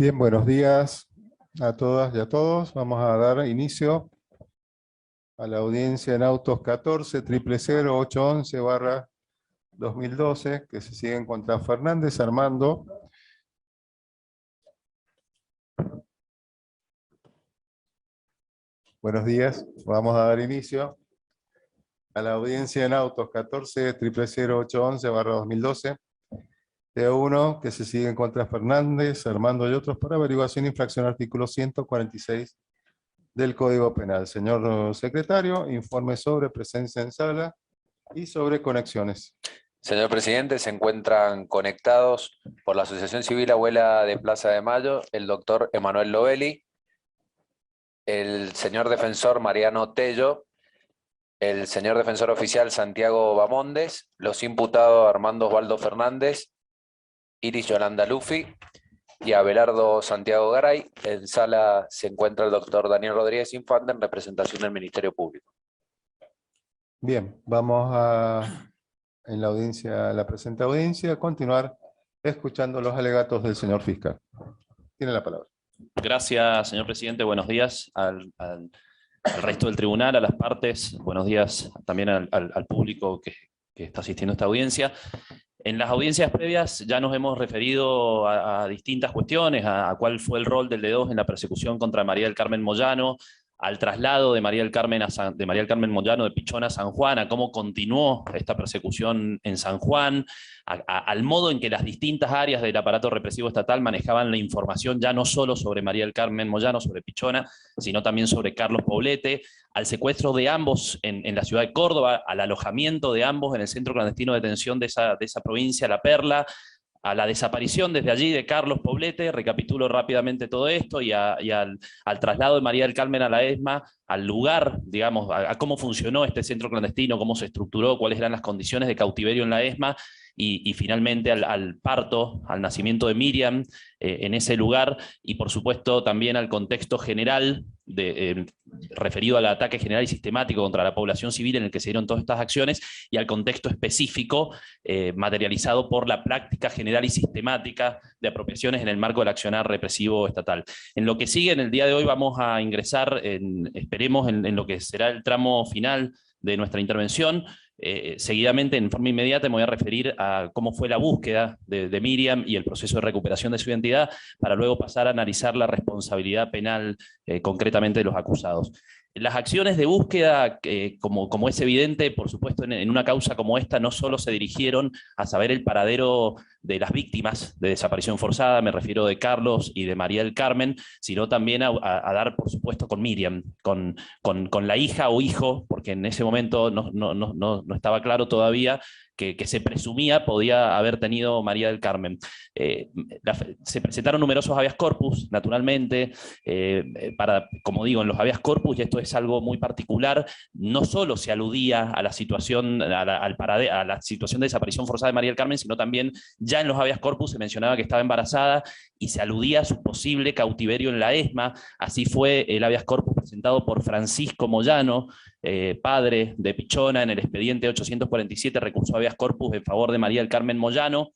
Bien, buenos días a todas y a todos. Vamos a dar inicio a la audiencia en autos 14-00811-2012, que se siguen contra Fernández Armando. Buenos días. Vamos a dar inicio a la audiencia en autos 14-00811-2012. T1, que se siguen contra Fernández, Armando y otros por averiguación e infracción artículo 146 del Código Penal. Señor secretario, informe sobre presencia en sala y sobre conexiones. Señor presidente, se encuentran conectados por la Asociación Civil Abuela de Plaza de Mayo el doctor Emanuel Lovelli, el señor defensor Mariano Tello, el señor defensor oficial Santiago Bamondes, los imputados Armando Osvaldo Fernández, Iris Yolanda Lufi y Abelardo Santiago Garay. En sala se encuentra el doctor Daniel Rodríguez Infante en representación del Ministerio Público. Bien, vamos a, en la audiencia, la presente audiencia, continuar escuchando los alegatos del señor fiscal. Tiene la palabra. Gracias, señor presidente. Buenos días al resto del tribunal, a las partes. Buenos días también al público que está asistiendo a esta audiencia. En las audiencias previas ya nos hemos referido a distintas cuestiones, a cuál fue el rol del D2 en la persecución contra María del Carmen Moyano, al traslado de María del Carmen Moyano de Pichona a San Juan, a cómo continuó esta persecución en San Juan, al modo en que las distintas áreas del aparato represivo estatal manejaban la información ya no solo sobre María del Carmen Moyano, sobre Pichona, sino también sobre Carlos Poblete, al secuestro de ambos en la ciudad de Córdoba, al alojamiento de ambos en el centro clandestino de detención de esa provincia, La Perla, a la desaparición desde allí de Carlos Poblete. Recapitulo rápidamente todo esto, y al traslado de María del Carmen a la ESMA, al lugar, digamos, a cómo funcionó este centro clandestino, cómo se estructuró, cuáles eran las condiciones de cautiverio en la ESMA, y finalmente al parto, al nacimiento de Miriam en ese lugar, y por supuesto también al contexto general referido al ataque general y sistemático contra la población civil en el que se dieron todas estas acciones, y al contexto específico materializado por la práctica general y sistemática de apropiaciones en el marco del accionar represivo estatal. En lo que sigue, en el día de hoy vamos a ingresar, esperemos, en lo que será el tramo final de nuestra intervención. Seguidamente, en forma inmediata, me voy a referir a cómo fue la búsqueda de Miriam y el proceso de recuperación de su identidad, para luego pasar a analizar la responsabilidad penal concretamente de los acusados. Las acciones de búsqueda, como es evidente, por supuesto, en una causa como esta, no solo se dirigieron a saber el paradero de las víctimas de desaparición forzada, me refiero de Carlos y de María del Carmen, sino también a dar, por supuesto, con Miriam, con la hija o hijo, porque en ese momento no estaba claro todavía, que se presumía podía haber tenido María del Carmen. Se presentaron numerosos habeas corpus, naturalmente, como digo, en los habeas corpus, y esto es algo muy particular, no solo se aludía a la situación, a la situación de desaparición forzada de María del Carmen, sino también ya en los habeas corpus se mencionaba que estaba embarazada y se aludía a su posible cautiverio en la ESMA. Así fue el habeas corpus presentado por Francisco Moyano, padre de Pichona, en el expediente 847, recurso habeas corpus en favor de María del Carmen Moyano,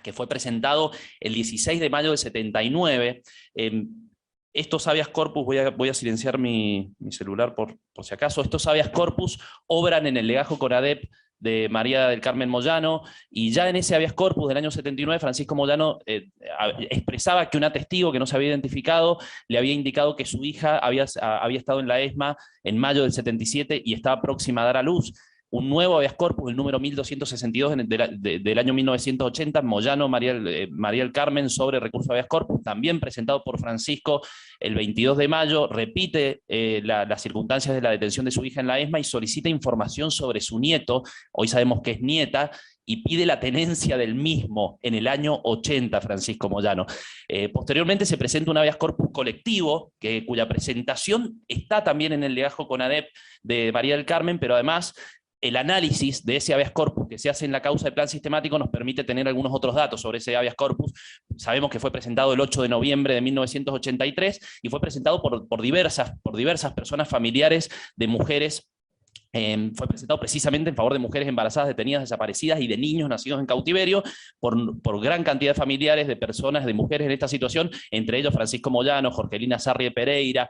que fue presentado el 16 de mayo del 79. Estos habeas corpus, voy a silenciar mi celular por si acaso, estos habeas corpus obran en el legajo CONADEP de María del Carmen Moyano, y ya en ese habeas corpus del año 79, Francisco Moyano expresaba que un testigo que no se había identificado le había indicado que su hija había estado en la ESMA en mayo del 77 y estaba próxima a dar a luz. Un nuevo habeas corpus, el número 1262 del año 1980, Moyano María del Carmen, sobre recurso habeas corpus, también presentado por Francisco el 22 de mayo, repite las circunstancias de la detención de su hija en la ESMA y solicita información sobre su nieto, hoy sabemos que es nieta, y pide la tenencia del mismo en el año 80, Francisco Moyano. Posteriormente se presenta un habeas corpus colectivo, cuya presentación está también en el legajo CONADEP de María del Carmen, pero además el análisis de ese habeas corpus que se hace en la causa de plan sistemático nos permite tener algunos otros datos sobre ese habeas corpus. Sabemos que fue presentado el 8 de noviembre de 1983 y fue presentado por diversas personas familiares de mujeres fue presentado precisamente en favor de mujeres embarazadas, detenidas, desaparecidas y de niños nacidos en cautiverio por gran cantidad de familiares, de personas, de mujeres en esta situación, entre ellos Francisco Moyano, Jorgelina Sarri de Pereira,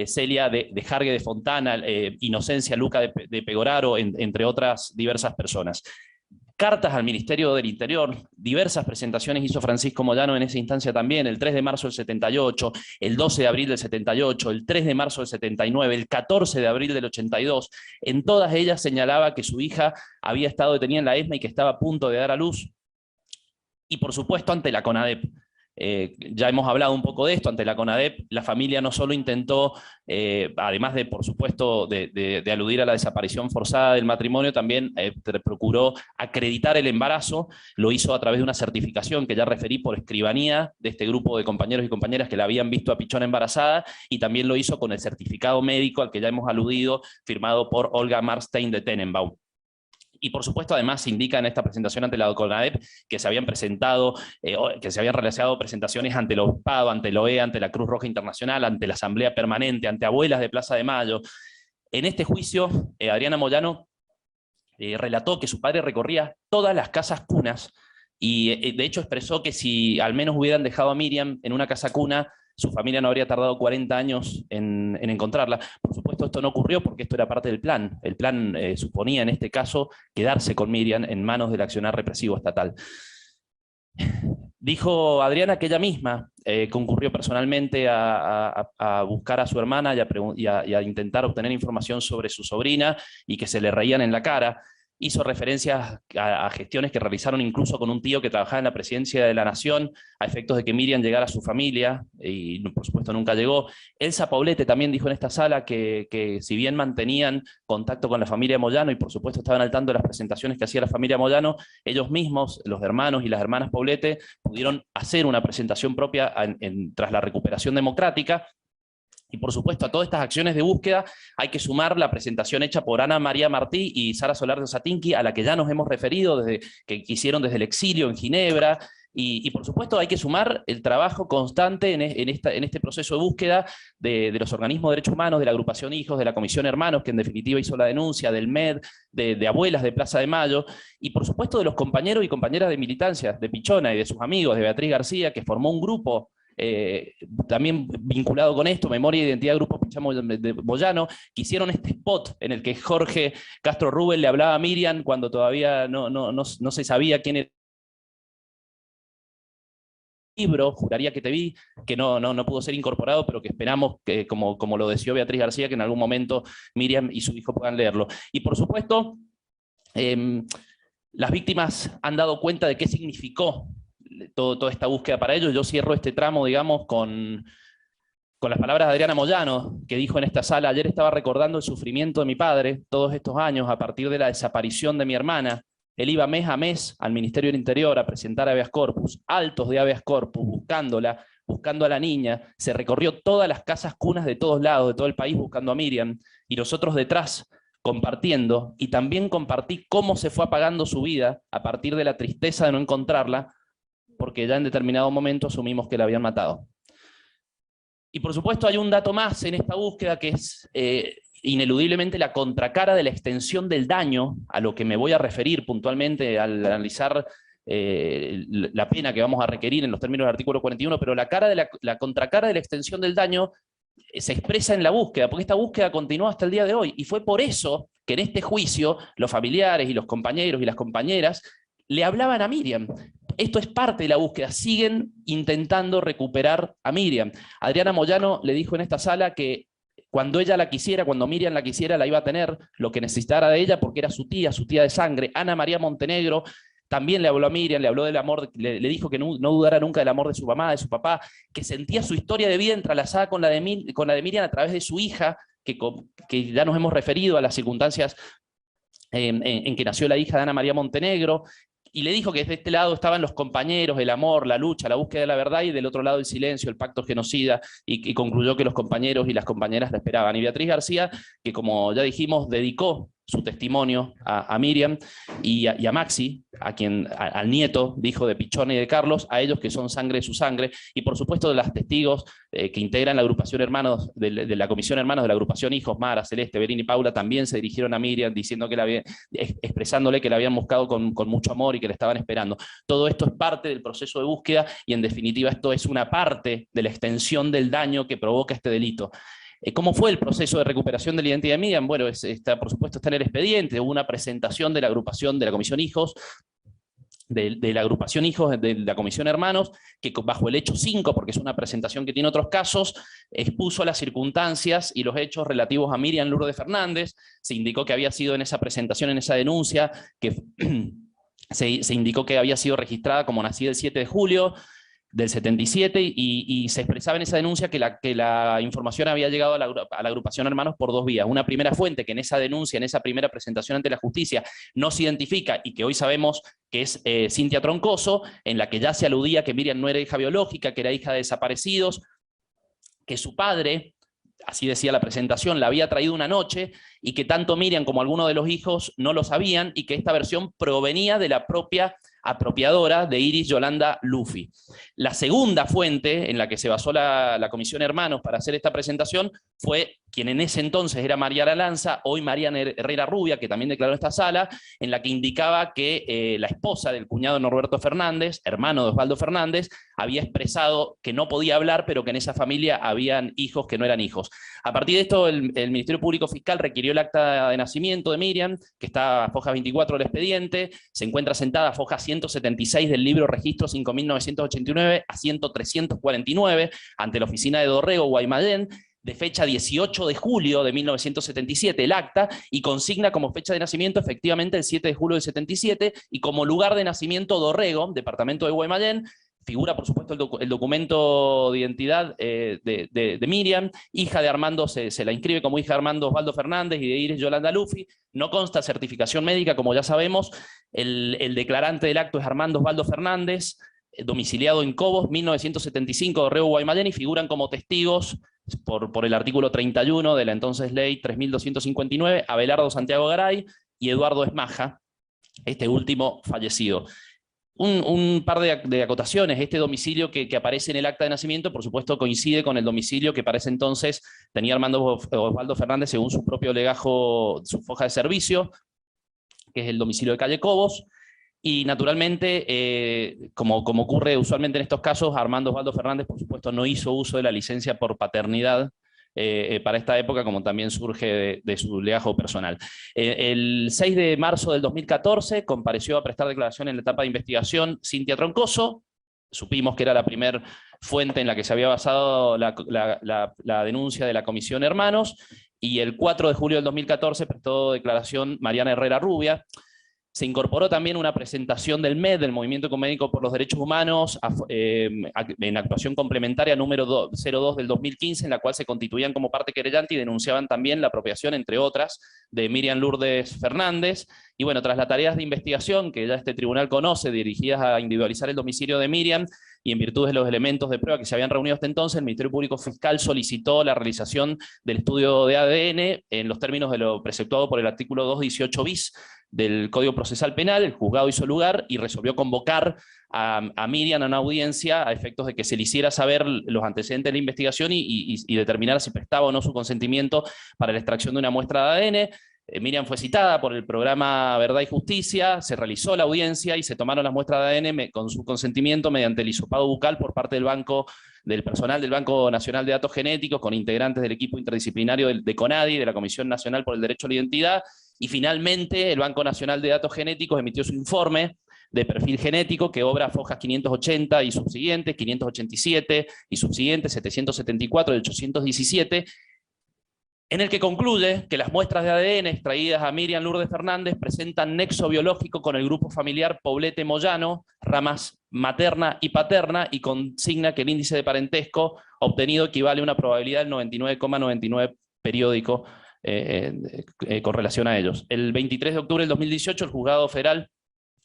Celia de Jargue de Fontana, Inocencia Luca de Pegoraro, entre otras diversas personas. Cartas al Ministerio del Interior, diversas presentaciones hizo Francisco Moyano en esa instancia también, el 3 de marzo del 78, el 12 de abril del 78, el 3 de marzo del 79, el 14 de abril del 82. En todas ellas señalaba que su hija había estado detenida en la ESMA y que estaba a punto de dar a luz. Y por supuesto ante la CONADEP. Ya hemos hablado un poco de esto, ante la CONADEP la familia no solo intentó, además de por supuesto de aludir a la desaparición forzada del matrimonio, también procuró acreditar el embarazo, lo hizo a través de una certificación que ya referí por escribanía de este grupo de compañeros y compañeras que la habían visto a Pichona embarazada, y también lo hizo con el certificado médico al que ya hemos aludido, firmado por Olga Marstein de Tenenbaum. Y por supuesto, además, se indica en esta presentación ante la CONADEP que se habían presentado, que se habían realizado presentaciones ante el Obispado, ante el OEA, ante la Cruz Roja Internacional, ante la Asamblea Permanente, ante abuelas de Plaza de Mayo. En este juicio, Adriana Moyano relató que su padre recorría todas las casas cunas y de hecho expresó que si al menos hubieran dejado a Miriam en una casa cuna, su familia no habría tardado 40 años en encontrarla. Por supuesto, esto no ocurrió porque esto era parte del plan. El plan suponía, en este caso, quedarse con Miriam en manos del accionar represivo estatal. Dijo Adriana que ella misma concurrió personalmente a buscar a su hermana y a intentar obtener información sobre su sobrina y que se le reían en la cara. Hizo referencias a gestiones que realizaron incluso con un tío que trabajaba en la Presidencia de la Nación, a efectos de que Miriam llegara a su familia, y por supuesto nunca llegó. Elsa Paulete también dijo en esta sala que si bien mantenían contacto con la familia Moyano, y por supuesto estaban al tanto de las presentaciones que hacía la familia Moyano, ellos mismos, los hermanos y las hermanas Paulete, pudieron hacer una presentación propia tras la recuperación democrática. Y por supuesto, a todas estas acciones de búsqueda hay que sumar la presentación hecha por Ana María Martí y Sara Solar de Osatinki, a la que ya nos hemos referido, que hicieron desde el exilio en Ginebra. Y por supuesto hay que sumar el trabajo constante en este proceso de búsqueda de los organismos de derechos humanos, de la agrupación Hijos, de la Comisión Hermanos, que en definitiva hizo la denuncia, del MED, de abuelas de Plaza de Mayo, y por supuesto de los compañeros y compañeras de militancia, de Pichona y de sus amigos, de Beatriz García, que formó un grupo también vinculado con esto, Memoria e Identidad Grupo Pichamo de Moyano, que hicieron este spot en el que Jorge Castro Rubén le hablaba a Miriam cuando todavía no se sabía quién era. Libro, Juraría que te vi, que no pudo ser incorporado, pero que esperamos que, como lo deseó Beatriz García, que en algún momento Miriam y su hijo puedan leerlo. Y por supuesto, las víctimas han dado cuenta de qué significó toda esta búsqueda para ellos. Yo cierro este tramo, digamos, con las palabras de Adriana Moyano, que dijo en esta sala: ayer estaba recordando el sufrimiento de mi padre todos estos años a partir de la desaparición de mi hermana. Él iba mes a mes al Ministerio del Interior a presentar habeas corpus, altos de habeas corpus, buscando a la niña. Se recorrió todas las casas cunas de todos lados, de todo el país, buscando a Miriam, y nosotros detrás, compartiendo, y también compartí cómo se fue apagando su vida a partir de la tristeza de no encontrarla, porque ya en determinado momento asumimos que la habían matado. Y por supuesto hay un dato más en esta búsqueda que es ineludiblemente la contracara de la extensión del daño, a lo que me voy a referir puntualmente al analizar la pena que vamos a requerir en los términos del artículo 41, pero la contracara de la extensión del daño se expresa en la búsqueda, porque esta búsqueda continúa hasta el día de hoy, y fue por eso que en este juicio los familiares y los compañeros y las compañeras le hablaban a Miriam. Esto es parte de la búsqueda, siguen intentando recuperar a Miriam. Adriana Moyano le dijo en esta sala que cuando ella la quisiera, cuando Miriam la quisiera, la iba a tener, lo que necesitara de ella, porque era su tía de sangre. Ana María Montenegro también le habló a Miriam, le habló del amor, le dijo que no dudara nunca del amor de su mamá, de su papá, que sentía su historia de vida entrelazada con la de Miriam a través de su hija, que ya nos hemos referido a las circunstancias en que nació la hija de Ana María Montenegro. Y le dijo que desde este lado estaban los compañeros, el amor, la lucha, la búsqueda de la verdad, y del otro lado el silencio, el pacto genocida, y concluyó que los compañeros y las compañeras la esperaban. Y Beatriz García, que como ya dijimos, dedicó su testimonio a Miriam y a Maxi, al nieto, hijo de Pichón y de Carlos, a ellos que son sangre de su sangre, y por supuesto de las testigos que integran la agrupación hermanos, de la comisión hermanos de la agrupación Hijos, Mara, Celeste, Berín y Paula, también se dirigieron a Miriam diciendo que expresándole que la habían buscado con mucho amor y que la estaban esperando. Todo esto es parte del proceso de búsqueda y en definitiva esto es una parte de la extensión del daño que provoca este delito. ¿Cómo fue el proceso de recuperación de la identidad de Miriam? Bueno, por supuesto está en el expediente, hubo una presentación de la agrupación de la Comisión Hijos, de la agrupación Hijos de la Comisión Hermanos, que bajo el hecho 5, porque es una presentación que tiene otros casos, expuso las circunstancias y los hechos relativos a Miriam Lourdes Fernández. Se indicó que había sido en esa presentación, en esa denuncia, que se indicó que había sido registrada como nacida el 7 de julio, del 77 y se expresaba en esa denuncia que la información había llegado a la agrupación Hermanos por dos vías. Una primera fuente que en esa denuncia, en esa primera presentación ante la justicia, no se identifica y que hoy sabemos que es Cintia Troncoso, en la que ya se aludía que Miriam no era hija biológica, que era hija de desaparecidos, que su padre, así decía la presentación, la había traído una noche y que tanto Miriam como alguno de los hijos no lo sabían y que esta versión provenía de la propia apropiadora de Iris Yolanda Luffy. La segunda fuente en la que se basó la Comisión Hermanos para hacer esta presentación fue quien en ese entonces era Mariana Lanza, hoy Mariana Herrera Rubia, que también declaró en esta sala, en la que indicaba que la esposa del cuñado Norberto Fernández, hermano de Osvaldo Fernández, había expresado que no podía hablar, pero que en esa familia habían hijos que no eran hijos. A partir de esto, el Ministerio Público Fiscal requirió el acta de nacimiento de Miriam, que está a foja 24 del expediente, se encuentra sentada a foja 176 del libro Registro 5.989 a 100.349 ante la oficina de Dorrego, Guaymallén, de fecha 18 de julio de 1977, el acta, y consigna como fecha de nacimiento efectivamente el 7 de julio del 77, y como lugar de nacimiento Dorrego, departamento de Guaymallén. Figura, por supuesto, el documento de identidad de Miriam, hija de Armando, se la inscribe como hija de Armando Osvaldo Fernández y de Iris Yolanda Luffy. No consta certificación médica, como ya sabemos. El declarante del acto es Armando Osvaldo Fernández, domiciliado en Cobos, 1975, Dorrego, Guaymallén, y figuran como testigos por el artículo 31 de la entonces ley 3259, Abelardo Santiago Garay y Eduardo Esmaja, este último fallecido. Un par de acotaciones. Este domicilio que aparece en el acta de nacimiento, por supuesto, coincide con el domicilio que para ese entonces tenía Armando Osvaldo Fernández según su propio legajo, su foja de servicio, que es el domicilio de calle Cobos. Y naturalmente, como ocurre usualmente en estos casos, Armando Osvaldo Fernández, por supuesto, no hizo uso de la licencia por paternidad para esta época, como también surge de su legajo personal. El 6 de marzo del 2014 compareció a prestar declaración en la etapa de investigación Cintia Troncoso. Supimos que era la primera fuente en la que se había basado la denuncia de la Comisión Hermanos, y el 4 de julio del 2014 prestó declaración Mariana Herrera Rubia. Se incorporó también una presentación del MED, del Movimiento Ecuménico por los Derechos Humanos, en actuación complementaria número 02 del 2015, en la cual se constituían como parte querellante y denunciaban también la apropiación, entre otras, de Miriam Lourdes Fernández. Y bueno, tras las tareas de investigación que ya este tribunal conoce, dirigidas a individualizar el domicilio de Miriam, y en virtud de los elementos de prueba que se habían reunido hasta entonces, el Ministerio Público Fiscal solicitó la realización del estudio de ADN en los términos de lo preceptuado por el artículo 218 bis del Código Procesal Penal. El juzgado hizo lugar y resolvió convocar a Miriam a una audiencia a efectos de que se le hiciera saber los antecedentes de la investigación y determinar si prestaba o no su consentimiento para la extracción de una muestra de ADN. Miriam fue citada por el programa Verdad y Justicia, se realizó la audiencia y se tomaron las muestras de ADN con su consentimiento mediante el hisopado bucal por parte del personal del Banco Nacional de Datos Genéticos, con integrantes del equipo interdisciplinario de CONADI, de la Comisión Nacional por el Derecho a la Identidad, y finalmente el Banco Nacional de Datos Genéticos emitió su informe de perfil genético que obra fojas 580 y subsiguientes, 587 y subsiguientes, 774 y 817, en el que concluye que las muestras de ADN extraídas a Miriam Lourdes Fernández presentan nexo biológico con el grupo familiar Poblete Moyano, ramas materna y paterna, y consigna que el índice de parentesco obtenido equivale a una probabilidad del 99,99 periódico con relación a ellos. El 23 de octubre del 2018 el Juzgado Federal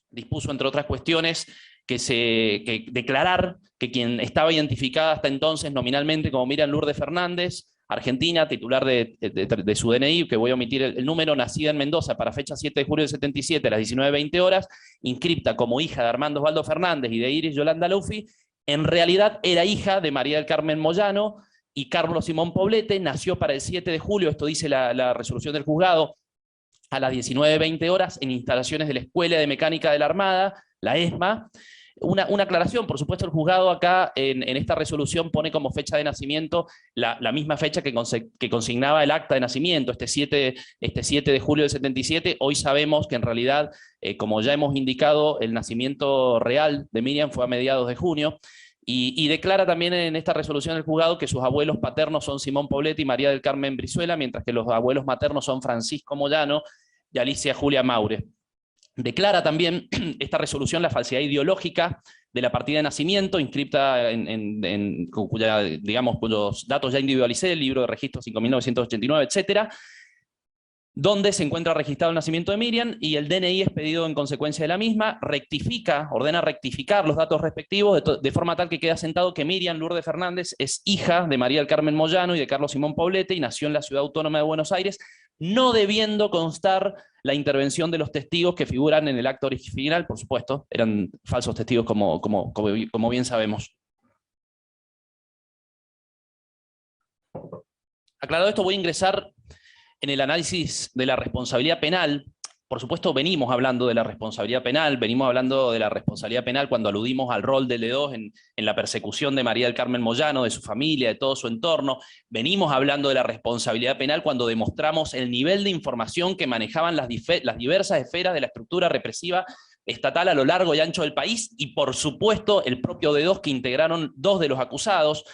dispuso, entre otras cuestiones, que declarar que quien estaba identificada hasta entonces nominalmente como Miriam Lourdes Fernández argentina, titular de su DNI, que voy a omitir el número, nacida en Mendoza para fecha 7 de julio del 77 a las 19:20 horas, inscripta como hija de Armando Osvaldo Fernández y de Iris Yolanda Luffy, en realidad era hija de María del Carmen Moyano y Carlos Simón Poblete, nació para el 7 de julio, esto dice la resolución del juzgado, a las 19:20 horas en instalaciones de la Escuela de Mecánica de la Armada, la ESMA. Una aclaración, por supuesto el juzgado acá en esta resolución pone como fecha de nacimiento la misma fecha que consignaba el acta de nacimiento, este 7 de julio del 77. Hoy sabemos que en realidad, como ya hemos indicado, el nacimiento real de Miriam fue a mediados de junio, y declara también en esta resolución del juzgado que sus abuelos paternos son Simón Poblete y María del Carmen Brizuela, mientras que los abuelos maternos son Francisco Moyano y Alicia Julia Maure. Declara también esta resolución la falsedad ideológica de la partida de nacimiento, inscripta cuyos datos ya individualicé, el libro de registro 5.989, etcétera, donde se encuentra registrado el nacimiento de Miriam y el DNI expedido en consecuencia de la misma, ordena rectificar los datos respectivos de forma tal que queda sentado que Miriam Lourdes Fernández es hija de María del Carmen Moyano y de Carlos Simón Poblete y nació en la Ciudad Autónoma de Buenos Aires, no debiendo constar la intervención de los testigos que figuran en el acto original. Por supuesto, eran falsos testigos como bien sabemos. Aclarado esto, voy a ingresar en el análisis de la responsabilidad penal. Por supuesto, venimos hablando de la responsabilidad penal, cuando aludimos al rol del D2 en la persecución de María del Carmen Moyano, de su familia, de todo su entorno. Venimos hablando de la responsabilidad penal cuando demostramos el nivel de información que manejaban las diversas esferas de la estructura represiva estatal a lo largo y ancho del país, y por supuesto el propio D2 que integraron dos de los acusados.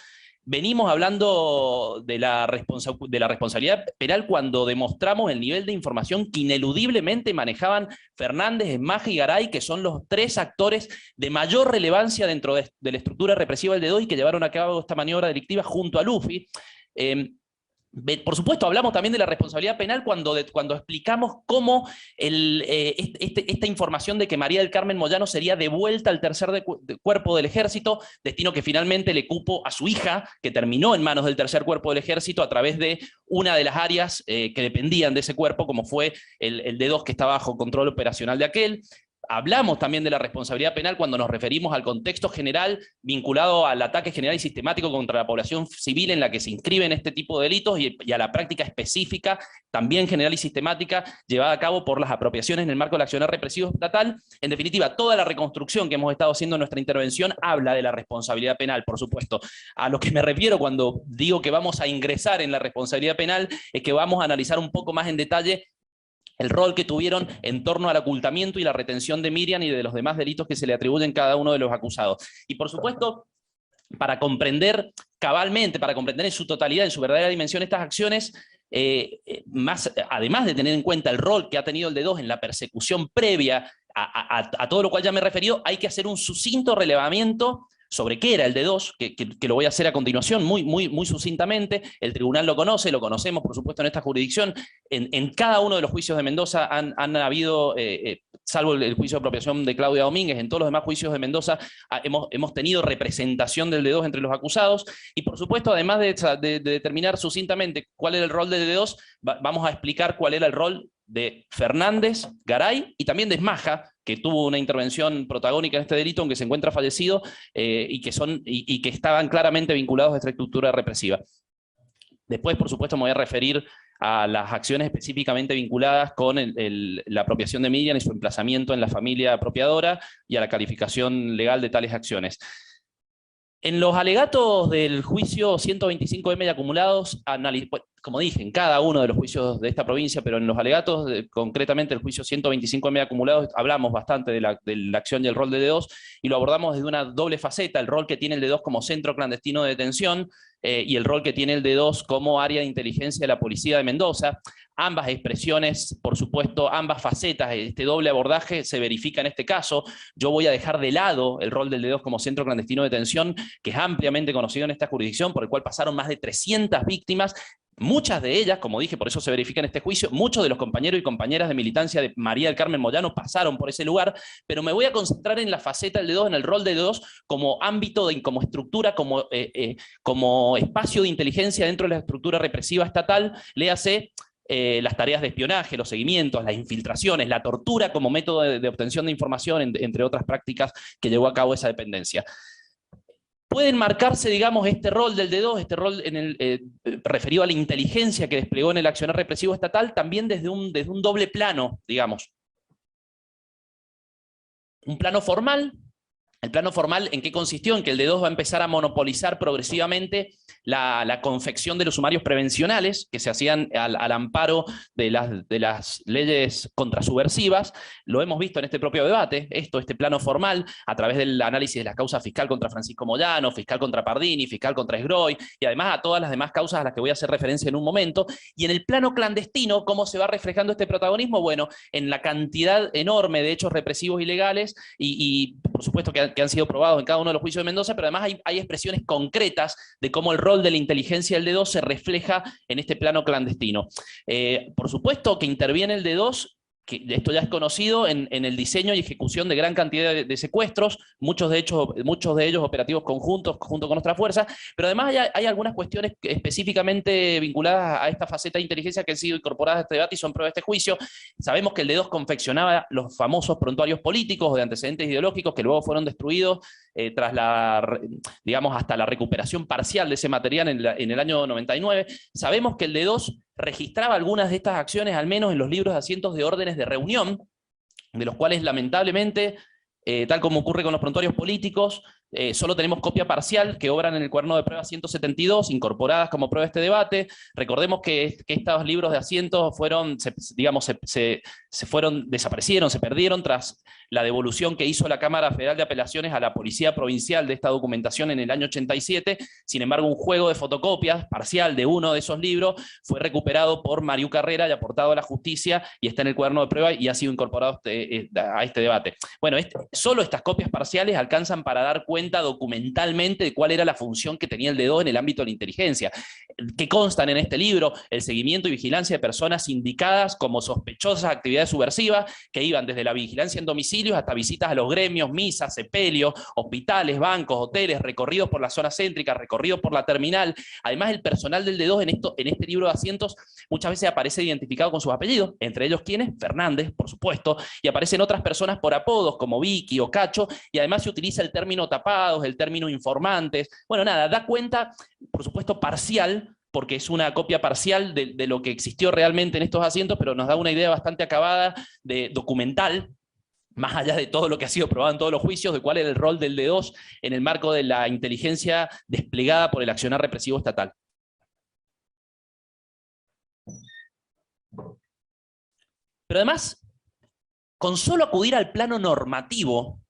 Venimos hablando de la responsabilidad penal cuando demostramos el nivel de información que ineludiblemente manejaban Fernández, Esmaja y Garay, que son los tres actores de mayor relevancia dentro de la estructura represiva del D2 y que llevaron a cabo esta maniobra delictiva junto a Luffy. Por supuesto, hablamos también de la responsabilidad penal cuando explicamos cómo esta información de que María del Carmen Moyano sería devuelta al tercer cuerpo del ejército, destino que finalmente le cupo a su hija, que terminó en manos del tercer cuerpo del ejército a través de una de las áreas que dependían de ese cuerpo, como fue el D2 que estaba bajo control operacional de aquel. Hablamos también de la responsabilidad penal cuando nos referimos al contexto general vinculado al ataque general y sistemático contra la población civil en la que se inscriben este tipo de delitos y a la práctica específica, también general y sistemática, llevada a cabo por las apropiaciones en el marco del accionar represivo estatal. En definitiva, toda la reconstrucción que hemos estado haciendo en nuestra intervención habla de la responsabilidad penal, por supuesto. A lo que me refiero cuando digo que vamos a ingresar en la responsabilidad penal es que vamos a analizar un poco más en detalle el rol que tuvieron en torno al ocultamiento y la retención de Miriam y de los demás delitos que se le atribuyen a cada uno de los acusados. Y por supuesto, para comprender cabalmente, para comprender en su totalidad, en su verdadera dimensión estas acciones, además de tener en cuenta el rol que ha tenido el D2 en la persecución previa a todo lo cual ya me he referido, hay que hacer un sucinto relevamiento sobre qué era el D2, que lo voy a hacer a continuación muy sucintamente. El tribunal lo conoce, lo conocemos por supuesto en esta jurisdicción. En cada uno de los juicios de Mendoza han habido, salvo el juicio de apropiación de Claudia Domínguez, en todos los demás juicios de Mendoza hemos tenido representación del D2 entre los acusados, y por supuesto, además de determinar sucintamente cuál era el rol del D2, vamos a explicar cuál era el rol de Fernández, Garay y también de Esmaja, que tuvo una intervención protagónica en este delito, aunque se encuentra fallecido, y que estaban claramente vinculados a esta estructura represiva. Después, por supuesto, me voy a referir a las acciones específicamente vinculadas con la apropiación de Miriam y su emplazamiento en la familia apropiadora, y a la calificación legal de tales acciones. En los alegatos del juicio 125M de acumulados, como dije, en cada uno de los juicios de esta provincia, pero en los alegatos, concretamente el juicio 125M de acumulados, hablamos bastante de la acción y el rol de D2, y lo abordamos desde una doble faceta: el rol que tiene el D2 como centro clandestino de detención, y el rol que tiene el D2 como área de inteligencia de la policía de Mendoza. Ambas expresiones, por supuesto, ambas facetas, este doble abordaje se verifica en este caso. Yo voy a dejar de lado el rol del D2 como centro clandestino de detención, que es ampliamente conocido en esta jurisdicción, por el cual pasaron más de 300 víctimas, Muchas de ellas, como dije, por eso se verifica en este juicio, muchos de los compañeros y compañeras de militancia de María del Carmen Moyano pasaron por ese lugar, pero me voy a concentrar en la faceta del D2, en el rol del D2 como ámbito, como estructura, como espacio de inteligencia dentro de la estructura represiva estatal, léase las tareas de espionaje, los seguimientos, las infiltraciones, la tortura como método de obtención de información, entre otras prácticas que llevó a cabo esa dependencia. Pueden marcarse, digamos, este rol del D2, este rol referido a la inteligencia que desplegó en el accionar represivo estatal, también desde un doble plano, digamos. Un plano formal. El plano formal, ¿en qué consistió? En que el D2 va a empezar a monopolizar progresivamente la confección de los sumarios prevencionales que se hacían al amparo de las leyes contrasubversivas. Lo hemos visto en este propio debate, este plano formal, a través del análisis de las causas fiscal contra Francisco Moyano, fiscal contra Pardini, fiscal contra Sgroy, y además a todas las demás causas a las que voy a hacer referencia en un momento. Y en el plano clandestino, ¿cómo se va reflejando este protagonismo? Bueno, en la cantidad enorme de hechos represivos ilegales y por supuesto que han sido probados en cada uno de los juicios de Mendoza, pero además hay expresiones concretas de cómo el rol de la inteligencia del D2 se refleja en este plano clandestino. Por supuesto que interviene el D2, que esto ya es conocido, en el diseño y ejecución de gran cantidad de secuestros, muchos de ellos operativos conjuntos, junto con nuestra fuerza, pero además hay algunas cuestiones específicamente vinculadas a esta faceta de inteligencia que han sido incorporadas a este debate y son prueba de este juicio. Sabemos que el D2 confeccionaba los famosos prontuarios políticos de antecedentes ideológicos que luego fueron destruidos tras digamos, hasta la recuperación parcial de ese material en el año 99. Sabemos que el D2 registraba algunas de estas acciones, al menos en los libros de asientos de órdenes de reunión, de los cuales lamentablemente, tal como ocurre con los prontuarios políticos, solo tenemos copia parcial que obran en el cuaderno de prueba 172, incorporadas como prueba de este debate. Recordemos que estos libros de asientos desaparecieron, se perdieron tras la devolución que hizo la Cámara Federal de Apelaciones a la Policía Provincial de esta documentación en el año 87. Sin embargo, un juego de fotocopias parcial de uno de esos libros fue recuperado por Mariú Carrera y aportado a la justicia y está en el cuaderno de prueba y ha sido incorporado a este debate. Bueno, solo estas copias parciales alcanzan para dar cuenta documentalmente de cuál era la función que tenía el D2 en el ámbito de la inteligencia, que constan en este libro el seguimiento y vigilancia de personas indicadas como sospechosas de actividades subversivas, que iban desde la vigilancia en domicilios hasta visitas a los gremios, misas, sepelios, hospitales, bancos, hoteles, recorridos por la zona céntrica, recorridos por la terminal. Además, el personal del D2 en este libro de asientos muchas veces aparece identificado con sus apellidos, entre ellos ¿quiénes? Fernández, por supuesto, y aparecen otras personas por apodos como Vicky o Cacho, y además se utiliza el término tapados, el término informantes. Bueno, nada, da cuenta, por supuesto, parcial, porque es una copia parcial de lo que existió realmente en estos asientos, pero nos da una idea bastante acabada, documental, más allá de todo lo que ha sido probado en todos los juicios, de cuál era el rol del D2 en el marco de la inteligencia desplegada por el accionar represivo estatal. Pero además, con solo acudir al plano normativo,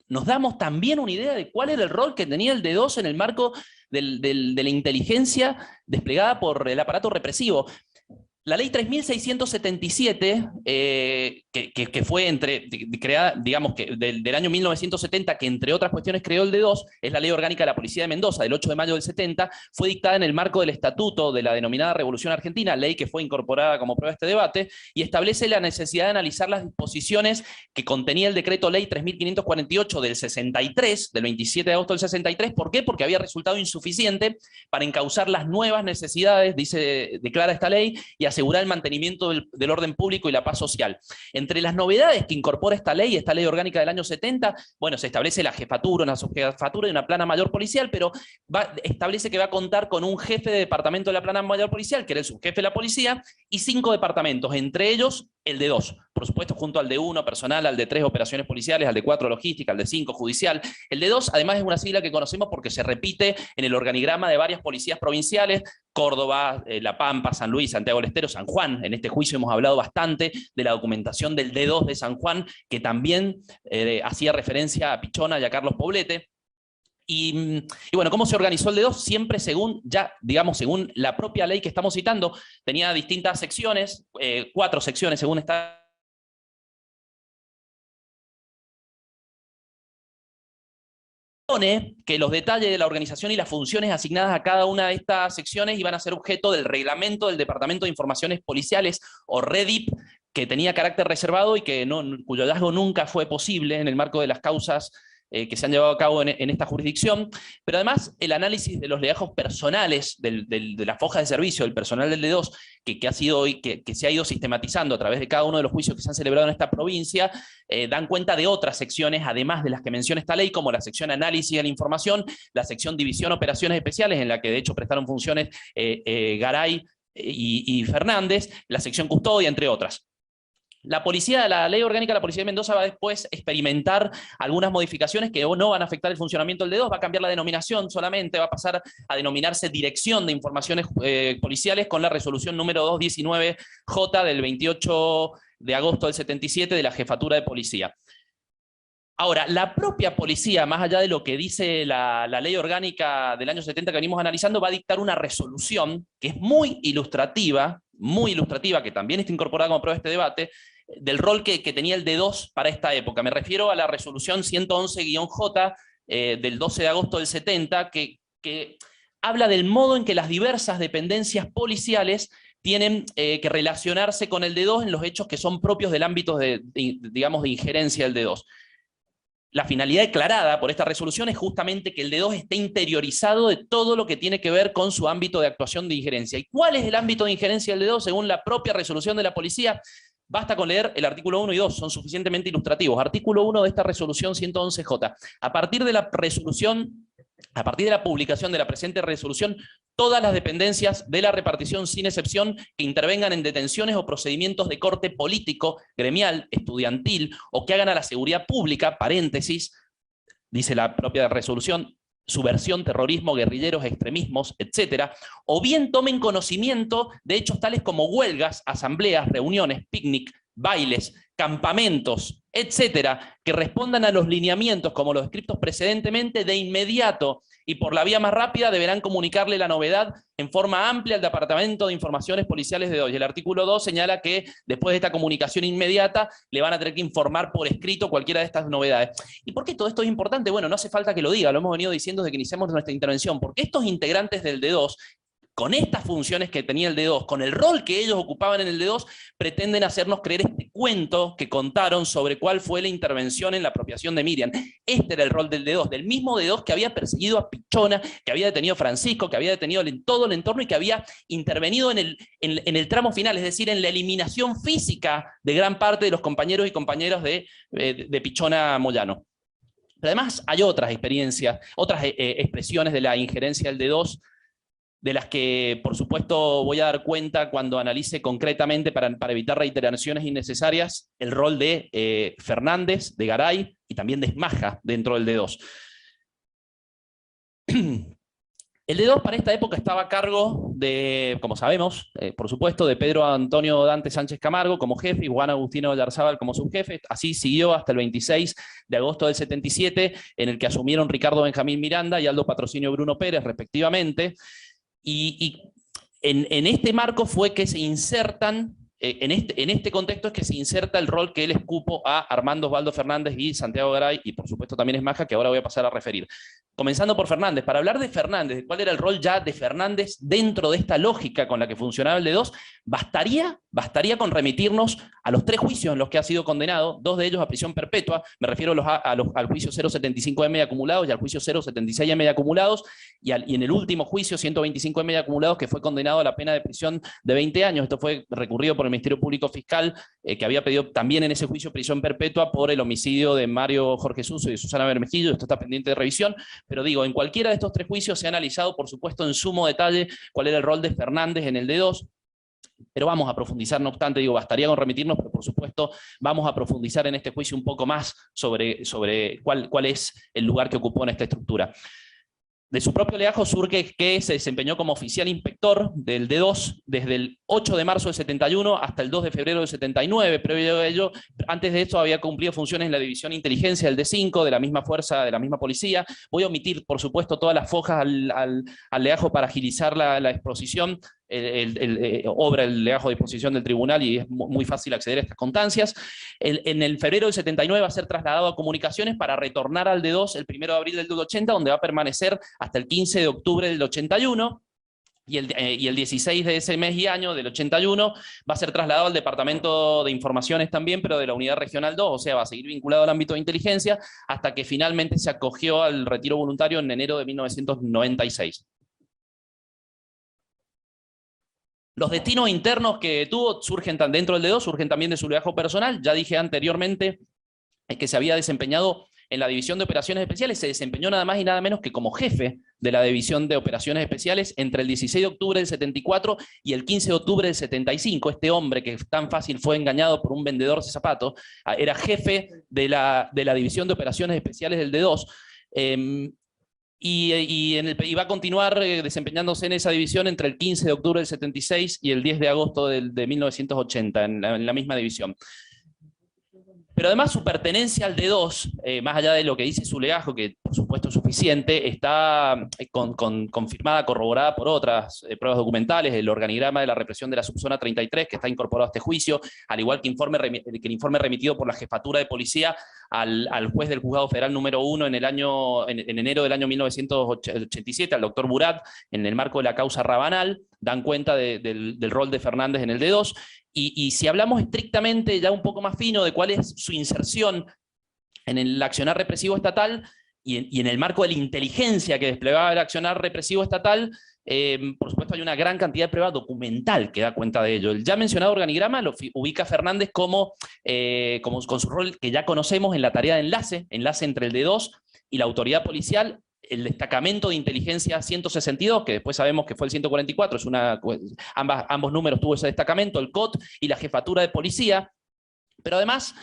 nos damos también una idea de cuál era el rol que tenía el D2 en el marco de la inteligencia desplegada por el aparato represivo. La ley 3677, que fue creada, digamos, que del año 1970, que entre otras cuestiones creó el D2, es la Ley Orgánica de la Policía de Mendoza, del 8 de mayo del 70, fue dictada en el marco del Estatuto de la denominada Revolución Argentina, ley que fue incorporada como prueba de este debate, y establece la necesidad de analizar las disposiciones que contenía el decreto ley 3548 del 63, del 27 de agosto del 63. ¿Por qué? Porque había resultado insuficiente para encauzar las nuevas necesidades, declara esta ley, y asegurar el mantenimiento del orden público y la paz social. Entre las novedades que incorpora esta ley orgánica del año 70, bueno, se establece la jefatura, una subjefatura y una plana mayor policial, pero establece que va a contar con un jefe de departamento de la plana mayor policial, que era el subjefe de la policía, y 5 departamentos, entre ellos el D2, por supuesto junto al D1 personal, al D3 operaciones policiales, al D4 logística, al D5 judicial. El D2 además es una sigla que conocemos porque se repite en el organigrama de varias policías provinciales, Córdoba, La Pampa, San Luis, Santiago del Estero, San Juan. En este juicio hemos hablado bastante de la documentación del D2 de San Juan, que también hacía referencia a Pichona y a Carlos Poblete. Y bueno, ¿cómo se organizó el D2? Siempre según la propia ley que estamos citando, tenía distintas secciones, 4 secciones según esta que los detalles de la organización y las funciones asignadas a cada una de estas secciones iban a ser objeto del reglamento del Departamento de Informaciones Policiales, o REDIP, que tenía carácter reservado y cuyo hallazgo nunca fue posible en el marco de las causas que se han llevado a cabo en esta jurisdicción, pero además el análisis de los legajos personales de las fojas de servicio del personal del D2, que se ha ido sistematizando a través de cada uno de los juicios que se han celebrado en esta provincia, dan cuenta de otras secciones, además de las que menciona esta ley, como la sección análisis de la información, la sección división operaciones especiales, en la que de hecho prestaron funciones Garay y Fernández, la sección custodia, entre otras. La ley orgánica de la Policía de Mendoza va después a experimentar algunas modificaciones que no van a afectar el funcionamiento del D2, va a cambiar la denominación solamente, va a pasar a denominarse Dirección de Informaciones Policiales con la resolución número 219J del 28 de agosto del 77 de la Jefatura de Policía. Ahora, la propia policía, más allá de lo que dice la ley orgánica del año 70 que venimos analizando, va a dictar una resolución que es muy ilustrativa, que también está incorporada como prueba de este debate, del rol que tenía el D2 para esta época. Me refiero a la resolución 111-J del 12 de agosto del 70, que habla del modo en que las diversas dependencias policiales tienen que relacionarse con el D2 en los hechos que son propios del ámbito digamos, de injerencia del D2. La finalidad declarada por esta resolución es justamente que el D2 esté interiorizado de todo lo que tiene que ver con su ámbito de actuación de injerencia. ¿Y cuál es el ámbito de injerencia del D2 según la propia resolución de la policía? Basta con leer el artículo 1 y 2, son suficientemente ilustrativos. Artículo 1 de esta resolución 111J. A partir de la publicación de la presente resolución, todas las dependencias de la repartición, sin excepción, que intervengan en detenciones o procedimientos de corte político, gremial, estudiantil, o que hagan a la seguridad pública, paréntesis, dice la propia resolución, subversión, terrorismo, guerrilleros, extremismos, etcétera, o bien tomen conocimiento de hechos tales como huelgas, asambleas, reuniones, picnic, bailes, campamentos, etcétera, que respondan a los lineamientos como los descritos precedentemente, de inmediato y por la vía más rápida deberán comunicarle la novedad en forma amplia al Departamento de Informaciones Policiales de hoy. El artículo 2 señala que después de esta comunicación inmediata le van a tener que informar por escrito cualquiera de estas novedades. ¿Y por qué todo esto es importante? Bueno, no hace falta que lo diga, lo hemos venido diciendo desde que iniciamos nuestra intervención, porque estos integrantes del D2, con estas funciones que tenía el D2, con el rol que ellos ocupaban en el D2, pretenden hacernos creer este cuento que contaron sobre cuál fue la intervención en la apropiación de Miriam. Este era el rol del D2, del mismo D2 que había perseguido a Pichona, que había detenido a Francisco, que había detenido todo el entorno y que había intervenido en el tramo final, es decir, en la eliminación física de gran parte de los compañeros y compañeras de Pichona Moyano. Pero además hay otras experiencias, otras expresiones de la injerencia del D2, de las que, por supuesto, voy a dar cuenta cuando analice concretamente, para evitar reiteraciones innecesarias, el rol de Fernández, de Garay y también de Esmaja dentro del D2. El D2 para esta época estaba a cargo de, como sabemos, por supuesto, de Pedro Antonio Dante Sánchez Camargo como jefe y Juan Agustino Oyarzábal como subjefe. Así siguió hasta el 26 de agosto del 77, en el que asumieron Ricardo Benjamín Miranda y Aldo Patrocinio Bruno Pérez, respectivamente. Y en este marco fue que se insertan, en este contexto es que se inserta el rol que él escupo a Armando Osvaldo Fernández y Santiago Garay, y por supuesto también Esmaja, que ahora voy a pasar a referir. Comenzando por Fernández. Para hablar de Fernández, de cuál era el rol ya de Fernández dentro de esta lógica con la que funcionaba el D2, bastaría con remitirnos a los 3 juicios en los que ha sido condenado, 2 de ellos a prisión perpetua, me refiero al juicio 075M de acumulados y al juicio 076M de acumulados, y en el último juicio 125M de acumulados, que fue condenado a la pena de prisión de 20 años. Esto fue recurrido por el Ministerio Público Fiscal, que había pedido también en ese juicio prisión perpetua por el homicidio de Mario Jorge Suso y de Susana Bermejillo. Esto está pendiente de revisión, pero digo, en cualquiera de estos 3 juicios se ha analizado, por supuesto, en sumo detalle cuál era el rol de Fernández en el D2, pero vamos a profundizar, no obstante, digo, bastaría con remitirnos, pero por supuesto vamos a profundizar en este juicio un poco más sobre cuál es el lugar que ocupó en esta estructura. De su propio legajo surge que se desempeñó como oficial inspector del D2 desde el 8 de marzo del 71 hasta el 2 de febrero del 79. Previo a ello, antes de esto había cumplido funciones en la división inteligencia del D5, de la misma fuerza, de la misma policía. Voy a omitir, por supuesto, todas las fojas al legajo para agilizar la exposición. obra el legajo de disposición del tribunal y es muy fácil acceder a estas constancias. En el febrero del 79 va a ser trasladado a Comunicaciones para retornar al D2 el 1 de abril del 80, donde va a permanecer hasta el 15 de octubre del 81. Y el 16 de ese mes y año, del 81, va a ser trasladado al Departamento de Informaciones también, pero de la Unidad Regional 2, o sea, va a seguir vinculado al ámbito de inteligencia, hasta que finalmente se acogió al retiro voluntario en enero de 1996. Los destinos internos que tuvo surgen dentro del D2, surgen también de su legajo personal. Ya dije anteriormente que se había desempeñado en la División de Operaciones Especiales, se desempeñó nada más y nada menos que como jefe de la División de Operaciones Especiales entre el 16 de octubre del 74 y el 15 de octubre del 75. Este hombre que tan fácil fue engañado por un vendedor de zapatos, era jefe de la División de Operaciones Especiales del D2, y va a continuar desempeñándose en esa división entre el 15 de octubre del 76 y el 10 de agosto de 1980, en la misma división. Pero además su pertenencia al D2, más allá de lo que dice su legajo, que por supuesto es suficiente, está confirmada, corroborada por otras pruebas documentales, el organigrama de la represión de la subzona 33, que está incorporado a este juicio, al igual que el informe remitido por la Jefatura de Policía al juez del Juzgado Federal número 1 en enero del año 1987, al doctor Burat, en el marco de la causa Rabanal, dan cuenta del rol de Fernández en el D2, y si hablamos estrictamente ya un poco más fino de cuál es su inserción en el accionar represivo estatal, y en el marco de la inteligencia que desplegaba el accionar represivo estatal, por supuesto hay una gran cantidad de prueba documental que da cuenta de ello. El ya mencionado organigrama lo ubica Fernández como con su rol que ya conocemos en la tarea de enlace entre el D2 y la autoridad policial, el destacamento de inteligencia 162, que después sabemos que fue el 144, ambos números tuvo ese destacamento, el COT y la Jefatura de Policía, pero además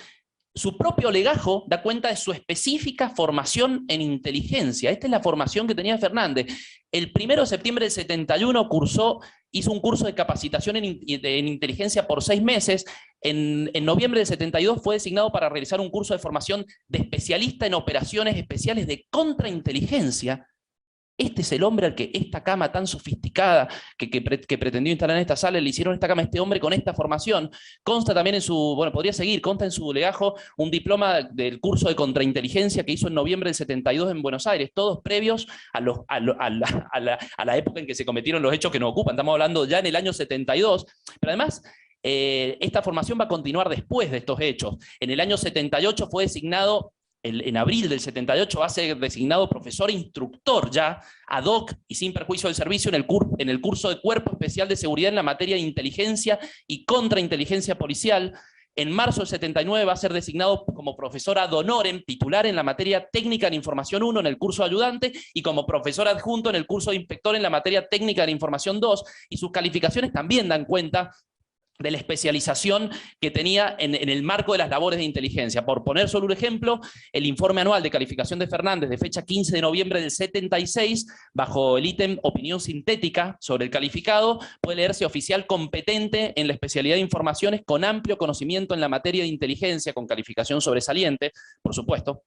su propio legajo da cuenta de su específica formación en inteligencia. Esta es la formación que tenía Fernández. El 1 de septiembre del 71 hizo un curso de capacitación en inteligencia por 6 meses. En noviembre del 72 fue designado para realizar un curso de formación de especialista en operaciones especiales de contrainteligencia. Este es el hombre al que esta cama tan sofisticada que pretendió instalar en esta sala, le hicieron esta cama a este hombre con esta formación. Consta también en consta en su legajo un diploma del curso de contrainteligencia que hizo en noviembre del 72 en Buenos Aires, todos previos a la época en que se cometieron los hechos que nos ocupan. Estamos hablando ya en el año 72, pero además esta formación va a continuar después de estos hechos. En el año 78 fue designado, en abril del 78 va a ser designado profesor e instructor ya, ad hoc y sin perjuicio del servicio en el curso de Cuerpo Especial de Seguridad en la materia de inteligencia y contrainteligencia policial. En marzo del 79 va a ser designado como profesor ad honorem, titular en la materia técnica de información 1 en el curso de ayudante y como profesor adjunto en el curso de inspector en la materia técnica de información 2, y sus calificaciones también dan cuenta de la especialización que tenía en el marco de las labores de inteligencia. Por poner solo un ejemplo, el informe anual de calificación de Fernández de fecha 15 de noviembre del 76, bajo el ítem opinión sintética sobre el calificado, puede leerse oficial competente en la especialidad de informaciones con amplio conocimiento en la materia de inteligencia, con calificación sobresaliente, por supuesto.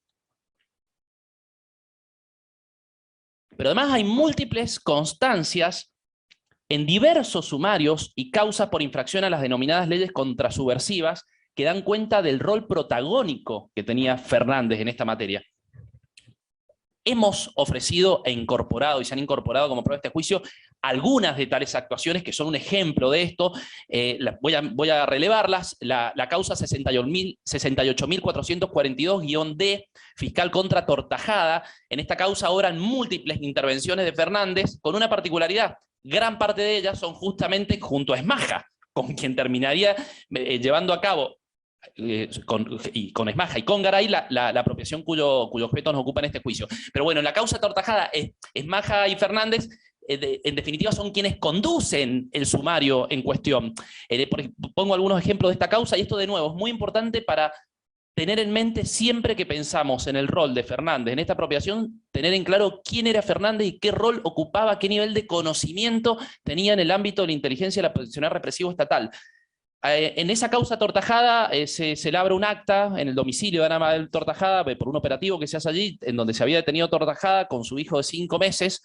Pero además hay múltiples constancias en diversos sumarios y causas por infracción a las denominadas leyes contrasubversivas que dan cuenta del rol protagónico que tenía Fernández en esta materia. Hemos ofrecido e incorporado, y se han incorporado como prueba de este juicio, algunas de tales actuaciones que son un ejemplo de esto. Voy a relevarlas. La causa 68.442-D, fiscal contra Tortajada. En esta causa obran múltiples intervenciones de Fernández, con una particularidad. Gran parte de ellas son justamente junto a Esmaja, con quien terminaría llevando a cabo, con Esmaja y con Garay, la apropiación cuyo objeto nos ocupa en este juicio. Pero bueno, en la causa Tortajada, Esmaja y Fernández, en definitiva, son quienes conducen el sumario en cuestión. Pongo algunos ejemplos de esta causa, y esto de nuevo es muy importante para tener en mente siempre que pensamos en el rol de Fernández en esta apropiación, tener en claro quién era Fernández y qué rol ocupaba, qué nivel de conocimiento tenía en el ámbito de la inteligencia y la accionar represivo estatal. En esa causa Tortajada se labra un acta en el domicilio de Ana Mabel Tortajada por un operativo que se hace allí, en donde se había detenido Tortajada con su hijo de 5 meses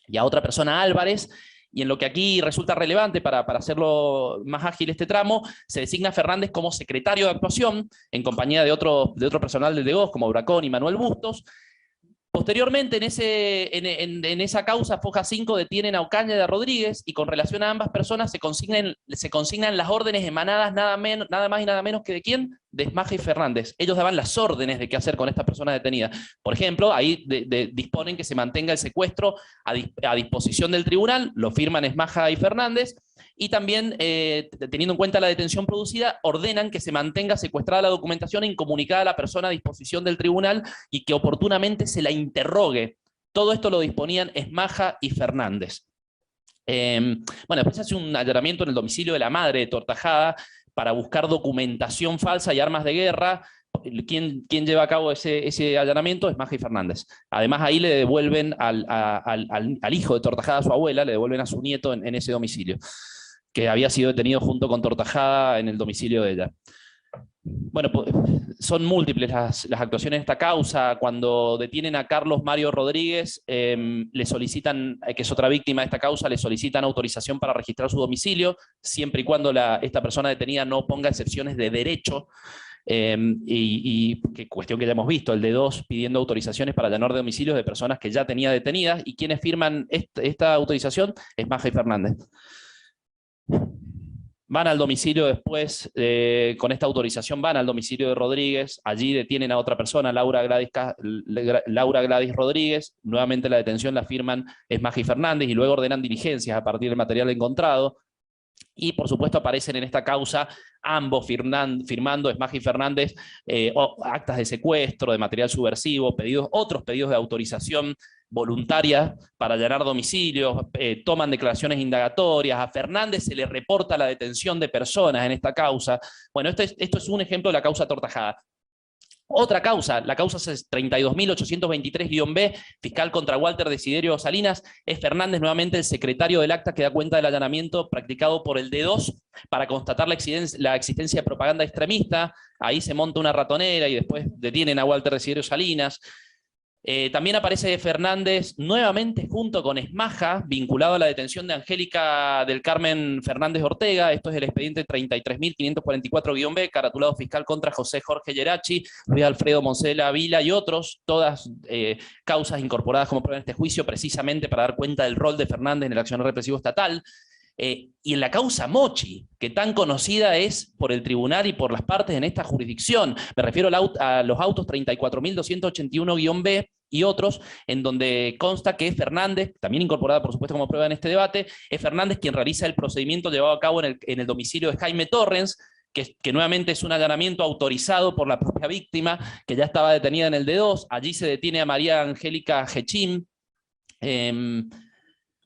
y a otra persona, Álvarez, y en lo que aquí resulta relevante para hacerlo más ágil este tramo, se designa a Fernández como secretario de actuación, en compañía de otro personal del DEGOS, como Bracón y Manuel Bustos. Posteriormente, en esa causa, Foja 5 detienen a Ocaña y a Rodríguez, y con relación a ambas personas se consignan las órdenes emanadas nada más y nada menos que ¿de quién? De Esmaja y Fernández. Ellos daban las órdenes de qué hacer con esta persona detenida. Por ejemplo, ahí disponen que se mantenga el secuestro a disposición del tribunal, lo firman Esmaja y Fernández, y también, teniendo en cuenta la detención producida, ordenan que se mantenga secuestrada la documentación e incomunicada a la persona a disposición del tribunal y que oportunamente se la interrogue. Todo esto lo disponían Esmaja y Fernández. Bueno, después se hace un allanamiento en el domicilio de la madre de Tortajada para buscar documentación falsa y armas de guerra. ¿Quién lleva a cabo ese allanamiento? Esmaja y Fernández. Además, ahí le devuelven al hijo de Tortajada, a su abuela, le devuelven a su nieto en ese domicilio, que había sido detenido junto con Tortajada en el domicilio de ella. Bueno, son múltiples las actuaciones de esta causa. Cuando detienen a Carlos Mario Rodríguez, le solicitan, que es otra víctima de esta causa, le solicitan autorización para registrar su domicilio, siempre y cuando esta persona detenida no ponga excepciones de derecho, y cuestión que ya hemos visto, el D2 pidiendo autorizaciones para allanar domicilios de personas que ya tenía detenidas, y quienes firman esta autorización es Esmaja y Fernández. Van al domicilio después, con esta autorización van al domicilio de Rodríguez, allí detienen a otra persona, Laura Gladys Rodríguez, nuevamente la detención la firman Esmaja y Fernández, y luego ordenan diligencias a partir del material encontrado, y por supuesto aparecen en esta causa ambos firmando, Esmaja y Fernández, actas de secuestro, de material subversivo, otros pedidos de autorización voluntaria para allanar domicilios, toman declaraciones indagatorias. A Fernández se le reporta la detención de personas en esta causa. Bueno, esto es un ejemplo de la causa Tortajada. Otra causa, la causa 32.823-B, fiscal contra Walter Desiderio Salinas, es Fernández, nuevamente el secretario del acta que da cuenta del allanamiento practicado por el D2 para constatar la existencia de propaganda extremista. Ahí se monta una ratonera y después detienen a Walter Desiderio Salinas. También aparece Fernández nuevamente junto con Esmaja, vinculado a la detención de Angélica del Carmen Fernández Ortega. Esto es el expediente 33.544-B, caratulado fiscal contra José Jorge Geraci, Luis Alfredo Moncela Vila y otros, todas causas incorporadas como prueba en este juicio, precisamente para dar cuenta del rol de Fernández en el accionar represivo estatal. Y en la causa Mochi, que tan conocida es por el tribunal y por las partes en esta jurisdicción, me refiero a los autos 34.281-B y otros, en donde consta que Fernández, también incorporada por supuesto como prueba en este debate, es Fernández quien realiza el procedimiento llevado a cabo en el domicilio de Jaime Torrens, que nuevamente es un allanamiento autorizado por la propia víctima, que ya estaba detenida en el D2. Allí se detiene a María Angélica Gechín.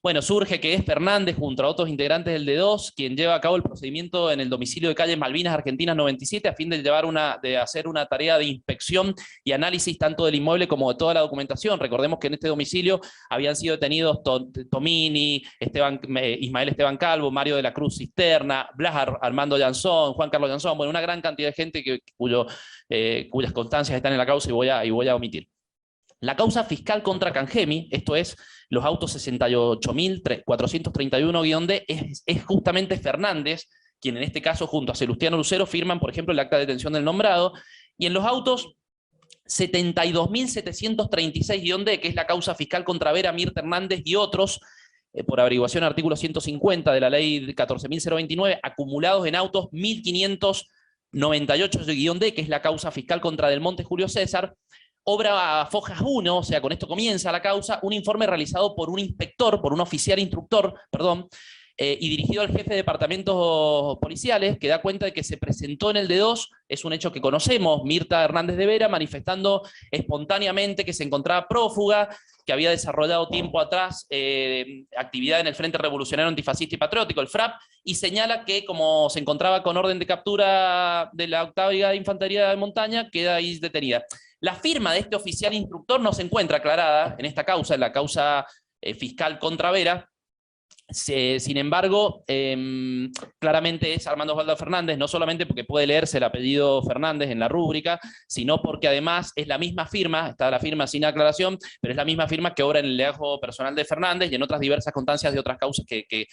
Bueno, surge que es Fernández junto a otros integrantes del D2 quien lleva a cabo el procedimiento en el domicilio de calle Malvinas Argentinas 97 a fin de hacer una tarea de inspección y análisis tanto del inmueble como de toda la documentación. Recordemos que en este domicilio habían sido detenidos Tomini, Ismael Esteban Calvo, Mario de la Cruz Cisterna, Blas Armando Llanzón, Juan Carlos Llanzón, bueno, una gran cantidad de gente cuyas constancias están en la causa y voy a omitir. La causa fiscal contra Cangemi, esto es los autos 68.431-D, es justamente Fernández, quien en este caso junto a Celustiano Lucero firman, por ejemplo, el acta de detención del nombrado, y en los autos 72.736-D, que es la causa fiscal contra Vera, Mirta Hernández y otros, por averiguación artículo 150 de la ley 14.029, acumulados en autos 1.598-D, que es la causa fiscal contra Del Monte Julio César, obra Fojas 1, o sea, con esto comienza la causa, un informe realizado por un inspector, por un oficial instructor, perdón, y dirigido al jefe de departamentos policiales, que da cuenta de que se presentó en el D2, es un hecho que conocemos, Mirta Hernández de Vera, manifestando espontáneamente que se encontraba prófuga, que había desarrollado tiempo atrás actividad en el Frente Revolucionario Antifascista y Patriótico, el FRAP, y señala que como se encontraba con orden de captura de la 8ª Brigada de Infantería de Montaña, queda ahí detenida. La firma de este oficial instructor no se encuentra aclarada en esta causa, en la causa fiscal contra Vera, Sin embargo, claramente es Armando Osvaldo Fernández, no solamente porque puede leerse el apellido Fernández en la rúbrica, sino porque además es la misma firma, está la firma sin aclaración, pero es la misma firma que obra en el legajo personal de Fernández y en otras diversas constancias de otras causas que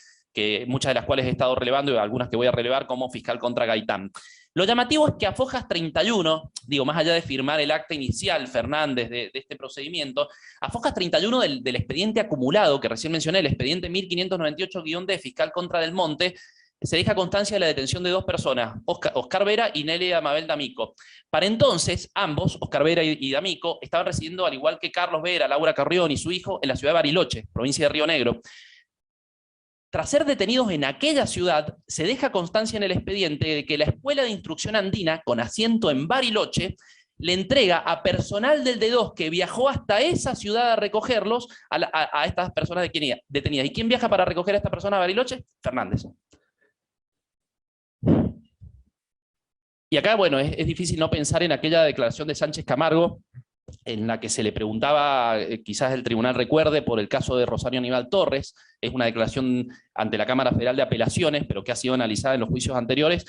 muchas de las cuales he estado relevando y algunas que voy a relevar como fiscal contra Gaitán. Lo llamativo es que a Fojas 31, digo, más allá de firmar el acta inicial Fernández de este procedimiento, a Fojas 31 del expediente acumulado, que recién mencioné, el expediente 1598-D fiscal contra Del Monte, se deja constancia de la detención de dos personas, Oscar Vera y Nelly Amabel D'Amico. Para entonces, ambos, Oscar Vera y D'Amico, estaban residiendo, al igual que Carlos Vera, Laura Carrión y su hijo, en la ciudad de Bariloche, provincia de Río Negro. Tras ser detenidos en aquella ciudad, se deja constancia en el expediente de que la Escuela de Instrucción Andina, con asiento en Bariloche, le entrega a personal del D2 que viajó hasta esa ciudad a recogerlos a estas personas detenidas. ¿Y quién viaja para recoger a esta persona a Bariloche? Fernández. Y acá, bueno, es difícil no pensar en aquella declaración de Sánchez Camargo, en la que se le preguntaba, quizás el tribunal recuerde, por el caso de Rosario Aníbal Torres. Es una declaración ante la Cámara Federal de Apelaciones, pero que ha sido analizada en los juicios anteriores.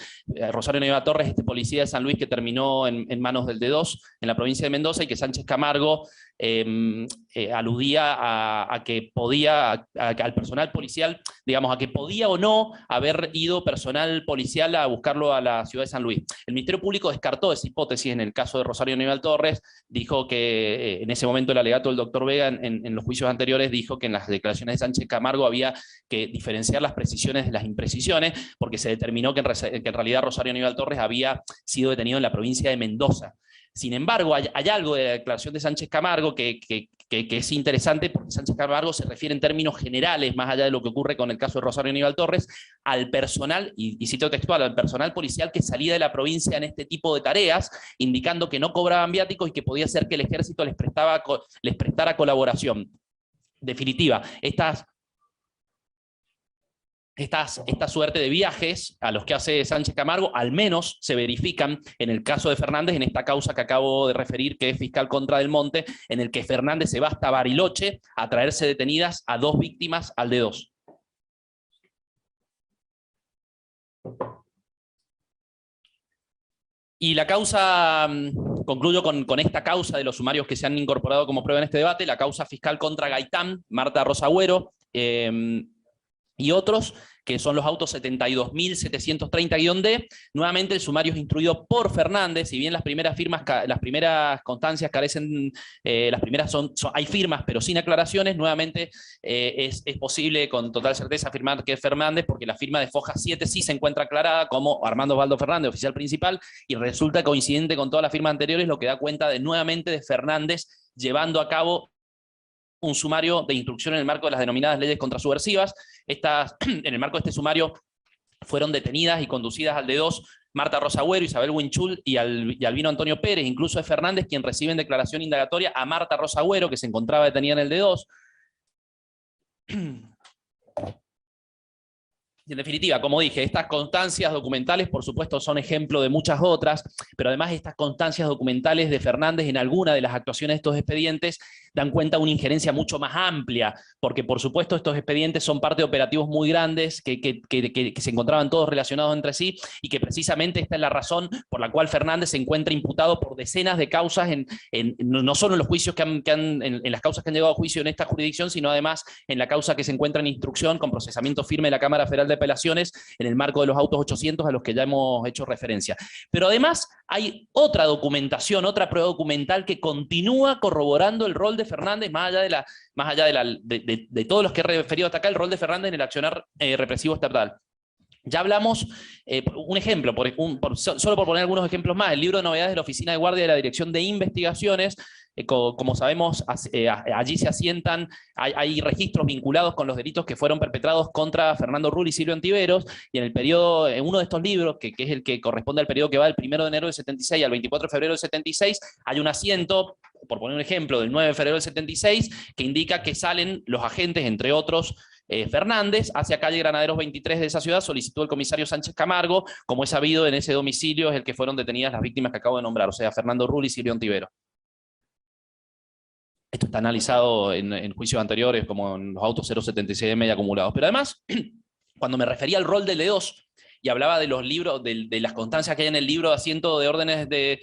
Rosario Aníbal Torres, policía de San Luis que terminó en manos del D2 en la provincia de Mendoza, y que Sánchez Camargo aludía a que podía, al personal policial, digamos, a que podía o no haber ido personal policial a buscarlo a la ciudad de San Luis. El Ministerio Público descartó esa hipótesis en el caso de Rosario Aníbal Torres, dijo que en ese momento el alegato del doctor Vega en los juicios anteriores dijo que en las declaraciones de Sánchez Camargo había que diferenciar las precisiones de las imprecisiones, porque se determinó que en realidad Rosario Aníbal Torres había sido detenido en la provincia de Mendoza. Sin embargo, hay algo de la declaración de Sánchez Camargo que es interesante, porque Sánchez Camargo se refiere en términos generales, más allá de lo que ocurre con el caso de Rosario Aníbal Torres, al personal, y cito textual, al personal policial que salía de la provincia en este tipo de tareas, indicando que no cobraban viáticos y que podía ser que el ejército les prestara colaboración. Definitiva, esta suerte de viajes a los que hace Sánchez Camargo, al menos se verifican en el caso de Fernández, en esta causa que acabo de referir, que es fiscal contra Del Monte, en el que Fernández se va hasta Bariloche a traerse detenidas a dos víctimas al D2. Y la causa, concluyo con esta causa de los sumarios que se han incorporado como prueba en este debate, la causa fiscal contra Gaitán, Marta Rosa Agüero, y otros, que son los autos 72.730-D. Nuevamente el sumario es instruido por Fernández, si bien las primeras constancias carecen, hay firmas pero sin aclaraciones, nuevamente es posible con total certeza afirmar que es Fernández, porque la firma de Fojas 7 sí se encuentra aclarada como Armando Osvaldo Fernández, oficial principal, y resulta coincidente con todas las firmas anteriores, lo que da cuenta nuevamente de Fernández llevando a cabo un sumario de instrucción en el marco de las denominadas leyes contrasubversivas. En el marco de este sumario fueron detenidas y conducidas al D2 Marta Rosa Agüero, Isabel Winchul y Albino Antonio Pérez. Incluso es Fernández quien recibe en declaración indagatoria a Marta Rosa Agüero, que se encontraba detenida en el D2. Y en definitiva, como dije, estas constancias documentales, por supuesto, son ejemplo de muchas otras, pero además estas constancias documentales de Fernández en alguna de las actuaciones de estos expedientes dan cuenta de una injerencia mucho más amplia, porque por supuesto estos expedientes son parte de operativos muy grandes que se encontraban todos relacionados entre sí, y que precisamente esta es la razón por la cual Fernández se encuentra imputado por decenas de causas, no solo en los juicios en las causas que han llegado a juicio en esta jurisdicción, sino además en la causa que se encuentra en instrucción con procesamiento firme de la Cámara Federal de Apelaciones en el marco de los autos 800 a los que ya hemos hecho referencia. Pero además hay otra documentación, otra prueba documental que continúa corroborando el rol de Fernández, más allá de todos los que he referido hasta acá, el rol de Fernández en el accionar represivo estatal. Ya hablamos, un ejemplo, solo por poner algunos ejemplos más, el libro de novedades de la Oficina de Guardia de la Dirección de Investigaciones. Como sabemos, allí se asientan, hay registros vinculados con los delitos que fueron perpetrados contra Fernando Rulli y Silvio Antiveros, y en uno de estos libros, que es el que corresponde al periodo que va del 1 de enero del 76 al 24 de febrero del 76, hay un asiento, por poner un ejemplo, del 9 de febrero del 76, que indica que salen los agentes, entre otros, Fernández, hacia calle Granaderos 23 de esa ciudad, solicitó el comisario Sánchez Camargo, como es sabido, en ese domicilio es el que fueron detenidas las víctimas que acabo de nombrar, o sea, Fernando Rulli y Silvio Antiveros. Esto está analizado en juicios anteriores, como en los autos 076M y acumulados. Pero además, cuando me refería al rol del D2 y hablaba de los libros, de las constancias que hay en el libro de asiento de órdenes del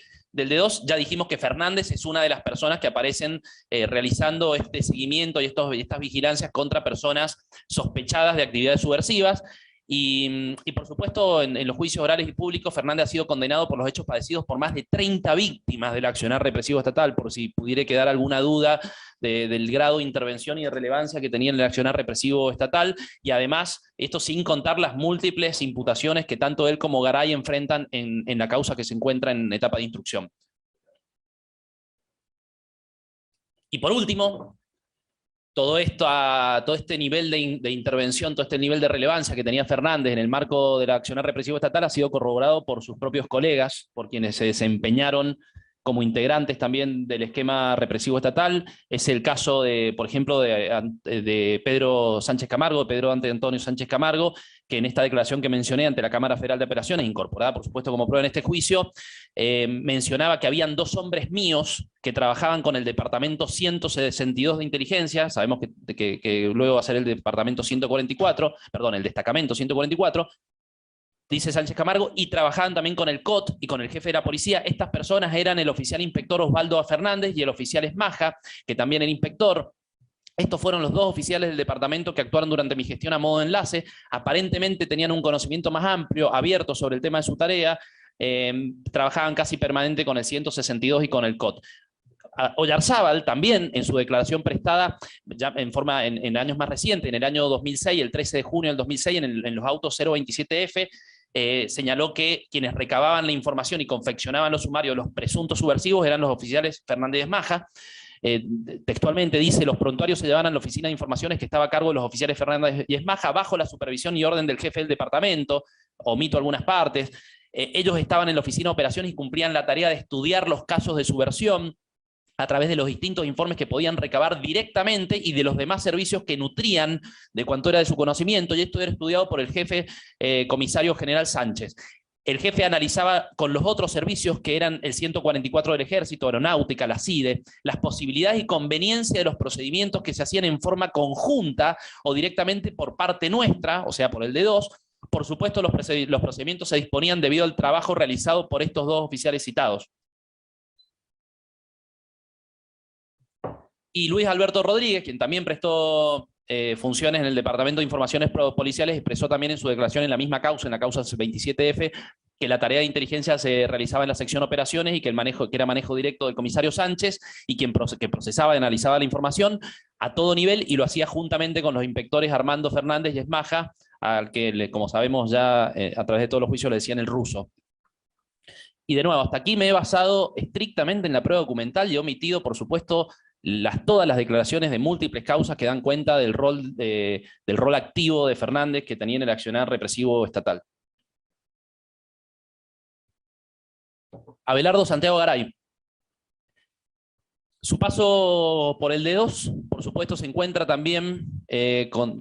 D2, ya dijimos que Fernández es una de las personas que aparecen realizando este seguimiento y estas vigilancias contra personas sospechadas de actividades subversivas. Y por supuesto, en los juicios orales y públicos, Fernández ha sido condenado por los hechos padecidos por más de 30 víctimas del accionar represivo estatal, por si pudiera quedar alguna duda del grado de intervención y de relevancia que tenía en el accionar represivo estatal, y además, esto sin contar las múltiples imputaciones que tanto él como Garay enfrentan en la causa que se encuentra en etapa de instrucción. Y por último, todo este nivel de intervención, todo este nivel de relevancia que tenía Fernández en el marco del accionar represivo estatal ha sido corroborado por sus propios colegas, por quienes se desempeñaron como integrantes también del esquema represivo estatal. Es el caso, por ejemplo, de Pedro Sánchez Camargo, Pedro Antonio Sánchez Camargo, que en esta declaración que mencioné ante la Cámara Federal de Operaciones, incorporada por supuesto como prueba en este juicio, mencionaba que habían 2 hombres míos que trabajaban con el Departamento 162 de Inteligencia, sabemos que luego va a ser el Departamento 144, perdón, el Destacamento 144, dice Sánchez Camargo, y trabajaban también con el COT y con el jefe de la policía. Estas personas eran el oficial inspector Osvaldo Fernández y el oficial Esmaja, que también era inspector. Estos fueron los 2 oficiales del departamento que actuaron durante mi gestión a modo de enlace. Aparentemente tenían un conocimiento más amplio, abierto sobre el tema de su tarea. Trabajaban casi permanente con el 162 y con el COT. Oyarzábal también en su declaración prestada ya en años más recientes, en el año 2006, el 13 de junio del 2006, en los autos 027F, señaló que quienes recababan la información y confeccionaban los sumarios de los presuntos subversivos eran los oficiales Fernández y Esmaja. Textualmente dice: los prontuarios se llevaban a la oficina de informaciones que estaba a cargo de los oficiales Fernández y Esmaja bajo la supervisión y orden del jefe del departamento. Omito algunas partes. Ellos estaban en la oficina de operaciones y cumplían la tarea de estudiar los casos de subversión a través de los distintos informes que podían recabar directamente y de los demás servicios que nutrían de cuanto era de su conocimiento, y esto era estudiado por el jefe comisario general Sánchez. El jefe analizaba con los otros servicios, que eran el 144 del Ejército, Aeronáutica, la CIDE, las posibilidades y conveniencia de los procedimientos que se hacían en forma conjunta o directamente por parte nuestra, o sea, por el D2. Por supuesto, los procedimientos se disponían debido al trabajo realizado por estos 2 oficiales citados. Y Luis Alberto Rodríguez, quien también prestó funciones en el Departamento de Informaciones Policiales, expresó también en su declaración en la misma causa, en la causa 27F, que la tarea de inteligencia se realizaba en la sección operaciones y que era manejo directo del comisario Sánchez, y que procesaba y analizaba la información a todo nivel, y lo hacía juntamente con los inspectores Armando Fernández y Esmaja, al que, como sabemos ya a través de todos los juicios, le decían el ruso. Y de nuevo, hasta aquí me he basado estrictamente en la prueba documental y he omitido, por supuesto, todas las declaraciones de múltiples causas que dan cuenta del rol activo de Fernández que tenía en el accionar represivo estatal. Abelardo Santiago Garay. Su paso por el D2, por supuesto, se encuentra también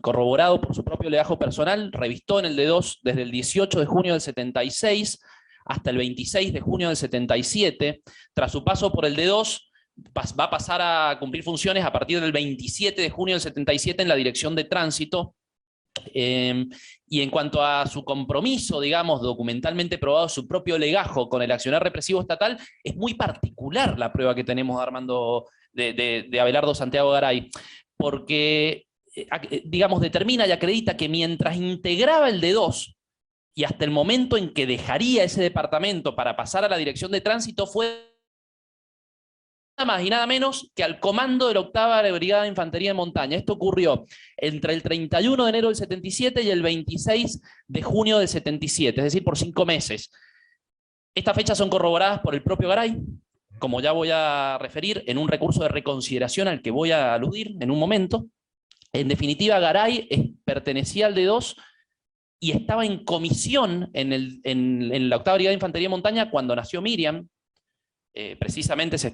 corroborado por su propio legajo personal. Revistó en el D2 desde el 18 de junio del 76 hasta el 26 de junio del 77. Tras su paso por el D2, va a pasar a cumplir funciones a partir del 27 de junio del 77 en la Dirección de Tránsito. Y en cuanto a su compromiso, digamos, documentalmente probado, su propio legajo con el accionar represivo estatal, es muy particular la prueba que tenemos de Abelardo Santiago Garay, porque, digamos, determina y acredita que mientras integraba el D2 y hasta el momento en que dejaría ese departamento para pasar a la Dirección de Tránsito, fue nada más y nada menos que al comando de la 8ª Brigada de Infantería de Montaña. Esto ocurrió entre el 31 de enero del 77 y el 26 de junio del 77, es decir, por 5 meses. Estas fechas son corroboradas por el propio Garay, como ya voy a referir, en un recurso de reconsideración al que voy a aludir en un momento. En definitiva, Garay pertenecía al D2 y estaba en comisión en la 8ª Brigada de Infantería de Montaña cuando nació Miriam. Precisamente se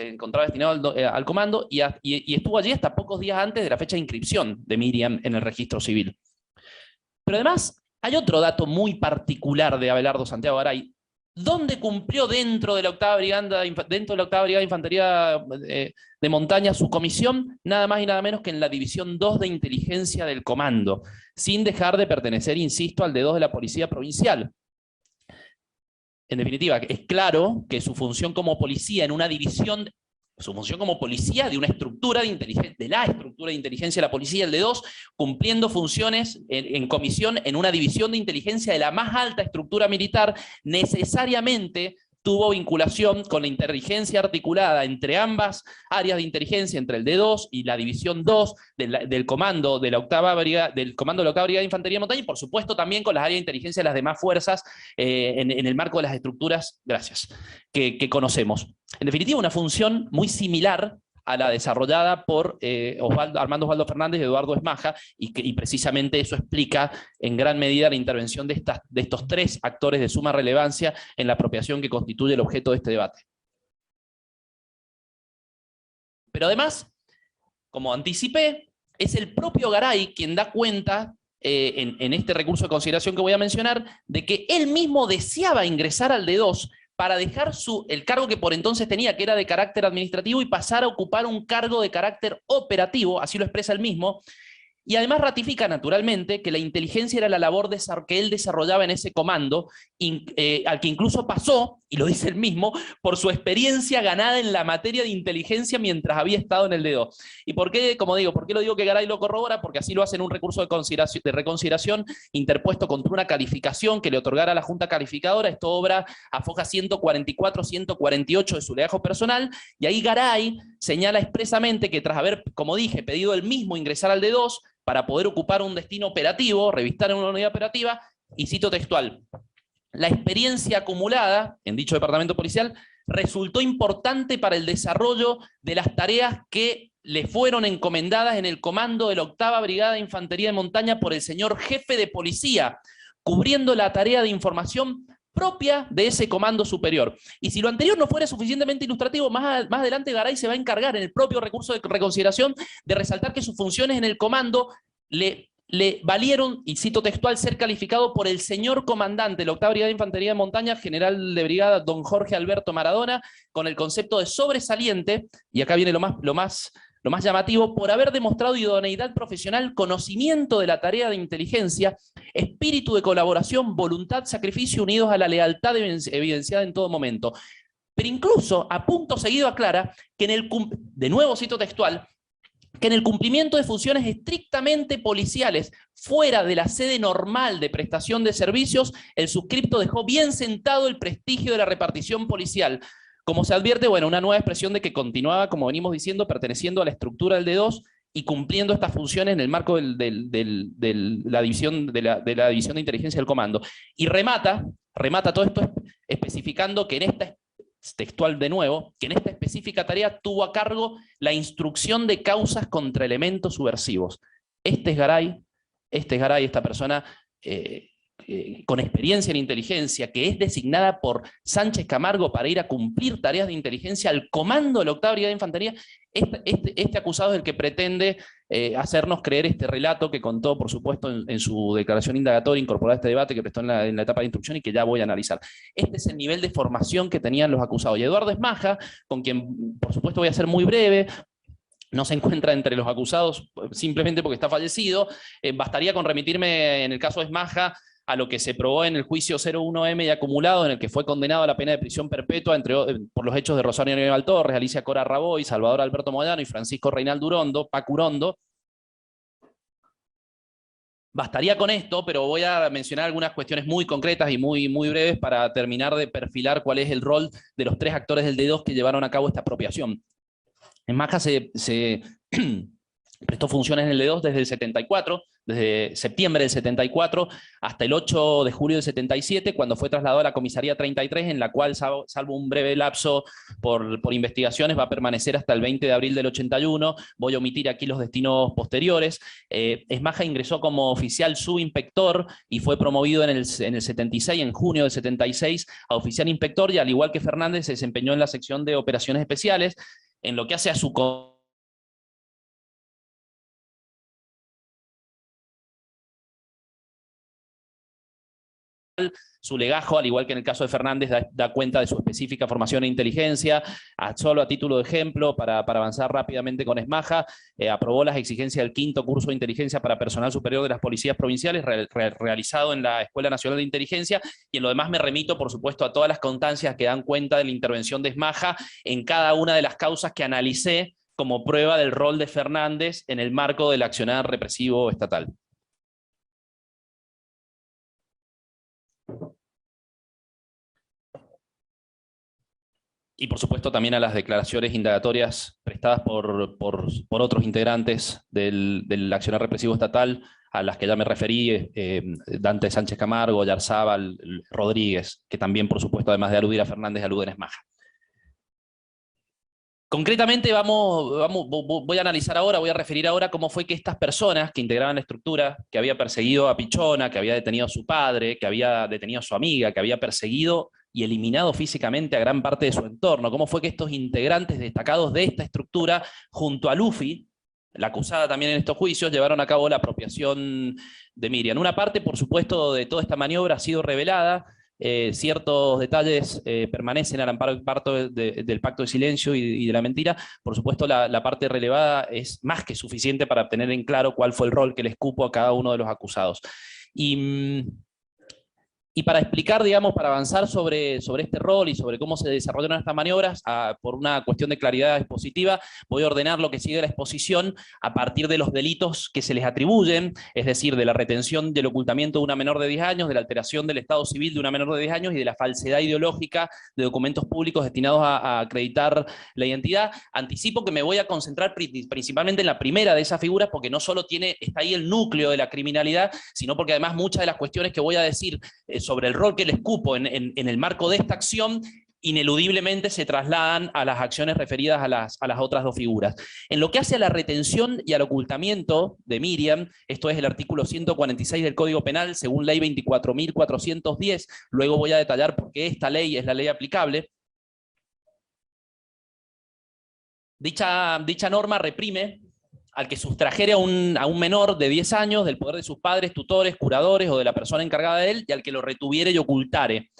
encontraba destinado al comando y estuvo allí hasta pocos días antes de la fecha de inscripción de Miriam en el registro civil. Pero además hay otro dato muy particular de Abelardo Santiago Garay, ¿Dónde cumplió dentro de la octava brigada, de Infantería de Montaña su comisión? Nada más y nada menos que en la División 2 de Inteligencia del Comando, sin dejar de pertenecer, insisto, al D2 de la Policía Provincial. En definitiva, es claro que su función como policía en una división, su función como policía de una estructura de inteligencia, de la estructura de inteligencia de la policía, el D2, cumpliendo funciones en comisión en una división de inteligencia de la más alta estructura militar, necesariamente tuvo vinculación con la inteligencia articulada entre ambas áreas de inteligencia, entre el D2 y la División 2 del Comando de la Octava Brigada, del Comando de la Octava Brigada de Infantería de Montaña, y por supuesto también con las áreas de inteligencia de las demás fuerzas en el marco de las estructuras, que conocemos. En definitiva, una función muy similar a la desarrollada por Armando Osvaldo Fernández y Eduardo Esmaja, y precisamente eso explica en gran medida la intervención de estos tres actores de suma relevancia en la apropiación que constituye el objeto de este debate. Pero además, como anticipé, es el propio Garay quien da cuenta en este recurso de consideración que voy a mencionar, de que él mismo deseaba ingresar al D2 para dejar el cargo que por entonces tenía, que era de carácter administrativo, y pasar a ocupar un cargo de carácter operativo, así lo expresa él mismo, y además ratifica naturalmente que la inteligencia era la labor que él desarrollaba en ese comando, al que incluso pasó, y lo dice él mismo, por su experiencia ganada en la materia de inteligencia mientras había estado en el D2. ¿Y por qué, como digo, por qué lo digo que Garay lo corrobora? Porque así lo hace en un recurso de reconsideración interpuesto contra una calificación que le otorgara a la Junta Calificadora. Esto obra a foja 144-148 de su legajo personal, y ahí Garay señala expresamente que tras haber, como dije, pedido él mismo ingresar al D2 para poder ocupar un destino operativo, revistar en una unidad operativa, y cito textual: la experiencia acumulada en dicho departamento policial resultó importante para el desarrollo de las tareas que le fueron encomendadas en el comando de la octava Brigada de Infantería de Montaña por el señor jefe de policía, cubriendo la tarea de información propia de ese comando superior. Y si lo anterior no fuera suficientemente ilustrativo, más adelante Garay se va a encargar en el propio recurso de reconsideración de resaltar que sus funciones en el comando le valieron, y cito textual, ser calificado por el señor comandante de la octava Brigada de Infantería de Montaña, general de brigada don Jorge Alberto Maradona, con el concepto de sobresaliente, y acá viene lo más llamativo, por haber demostrado idoneidad profesional, conocimiento de la tarea de inteligencia, espíritu de colaboración, voluntad, sacrificio, unidos a la lealtad evidenciada en todo momento. Pero incluso, a punto seguido, aclara que de nuevo cito textual, que en el cumplimiento de funciones estrictamente policiales, fuera de la sede normal de prestación de servicios, el suscripto dejó bien sentado el prestigio de la repartición policial. Como se advierte, bueno, una nueva expresión de que continuaba, como venimos diciendo, perteneciendo a la estructura del D2 y cumpliendo estas funciones en el marco de la división de inteligencia del comando. Y remata todo esto especificando que en esta textual de nuevo, que en esta específica tarea tuvo a cargo la instrucción de causas contra elementos subversivos. Este es Garay, esta persona con experiencia en inteligencia, que es designada por Sánchez Camargo para ir a cumplir tareas de inteligencia al comando de la octava Brigada de Infantería. Este acusado es el que pretende hacernos creer este relato que contó, por supuesto, en su declaración indagatoria incorporada a este debate que prestó en la etapa de instrucción y que ya voy a analizar. Este es el nivel de formación que tenían los acusados. Y Eduardo Esmaja, con quien, por supuesto, voy a ser muy breve, no se encuentra entre los acusados simplemente porque está fallecido. Bastaría con remitirme, en el caso de Esmaja, a lo que se probó en el juicio 01M y acumulado, en el que fue condenado a la pena de prisión perpetua por los hechos de Rosario Aníbal Torres, Alicia Cora Raboy, Salvador Alberto Moyano y Francisco Reinaldo Urondo, Paco Urondo. Bastaría con esto, pero voy a mencionar algunas cuestiones muy concretas y muy breves para terminar de perfilar cuál es el rol de los tres actores del D2 que llevaron a cabo esta apropiación. Esmaja se prestó funciones en el D2 desde el 74, desde septiembre del 74 hasta el 8 de julio del 77, cuando fue trasladado a la comisaría 33, en la cual, salvo un breve lapso por investigaciones, va a permanecer hasta el 20 de abril del 81. Voy a omitir aquí los destinos posteriores. Esmaja ingresó como oficial subinspector y fue promovido en el 76, en junio del 76, a oficial inspector, y al igual que Fernández, se desempeñó en la sección de operaciones especiales. En lo que hace a su Su legajo, al igual que en el caso de Fernández, da cuenta de su específica formación e inteligencia. Solo a título de ejemplo, para avanzar rápidamente con Esmaja, aprobó las exigencias del 5º curso de inteligencia para personal superior de las policías provinciales, realizado en la Escuela Nacional de Inteligencia, y en lo demás me remito, por supuesto, a todas las constancias que dan cuenta de la intervención de Esmaja en cada una de las causas que analicé como prueba del rol de Fernández en el marco del accionar represivo estatal. Y por supuesto también a las declaraciones indagatorias prestadas por otros integrantes del accionar represivo estatal, a las que ya me referí, Dante Sánchez Camargo, Yarzábal, Rodríguez, que también por supuesto, además de aludir a Fernández, aluden a Esmaja. Concretamente voy a analizar ahora, voy a referir ahora cómo fue que estas personas que integraban la estructura, que había perseguido a Pichona, que había detenido a su padre, que había detenido a su amiga, que había perseguido y eliminado físicamente a gran parte de su entorno, cómo fue que estos integrantes destacados de esta estructura, junto a Luffy, la acusada también en estos juicios, llevaron a cabo la apropiación de Miriam. Una parte, por supuesto, de toda esta maniobra ha sido revelada. Ciertos detalles permanecen al amparo del pacto de silencio y de la mentira. Por supuesto, la parte relevada es más que suficiente para tener en claro cuál fue el rol que les cupo a cada uno de los acusados. Y para explicar, digamos, para avanzar sobre este rol y sobre cómo se desarrollaron estas maniobras, por una cuestión de claridad expositiva, voy a ordenar lo que sigue la exposición a partir de los delitos que se les atribuyen, es decir, de la retención del ocultamiento de una menor de 10 años, de la alteración del estado civil de una menor de 10 años y de la falsedad ideológica de documentos públicos destinados a acreditar la identidad. Anticipo que me voy a concentrar principalmente en la primera de esas figuras, porque no solo está ahí el núcleo de la criminalidad, sino porque además muchas de las cuestiones que voy a decir sobre el rol que les cupo en el marco de esta acción, ineludiblemente se trasladan a las acciones referidas a las otras dos figuras. En lo que hace a la retención y al ocultamiento de Miriam, esto es el artículo 146 del Código Penal, según ley 24.410, luego voy a detallar por qué esta ley es la ley aplicable. Dicha norma reprime al que sustrajere a un menor de 10 años del poder de sus padres, tutores, curadores o de la persona encargada de él, y al que lo retuviere y ocultare.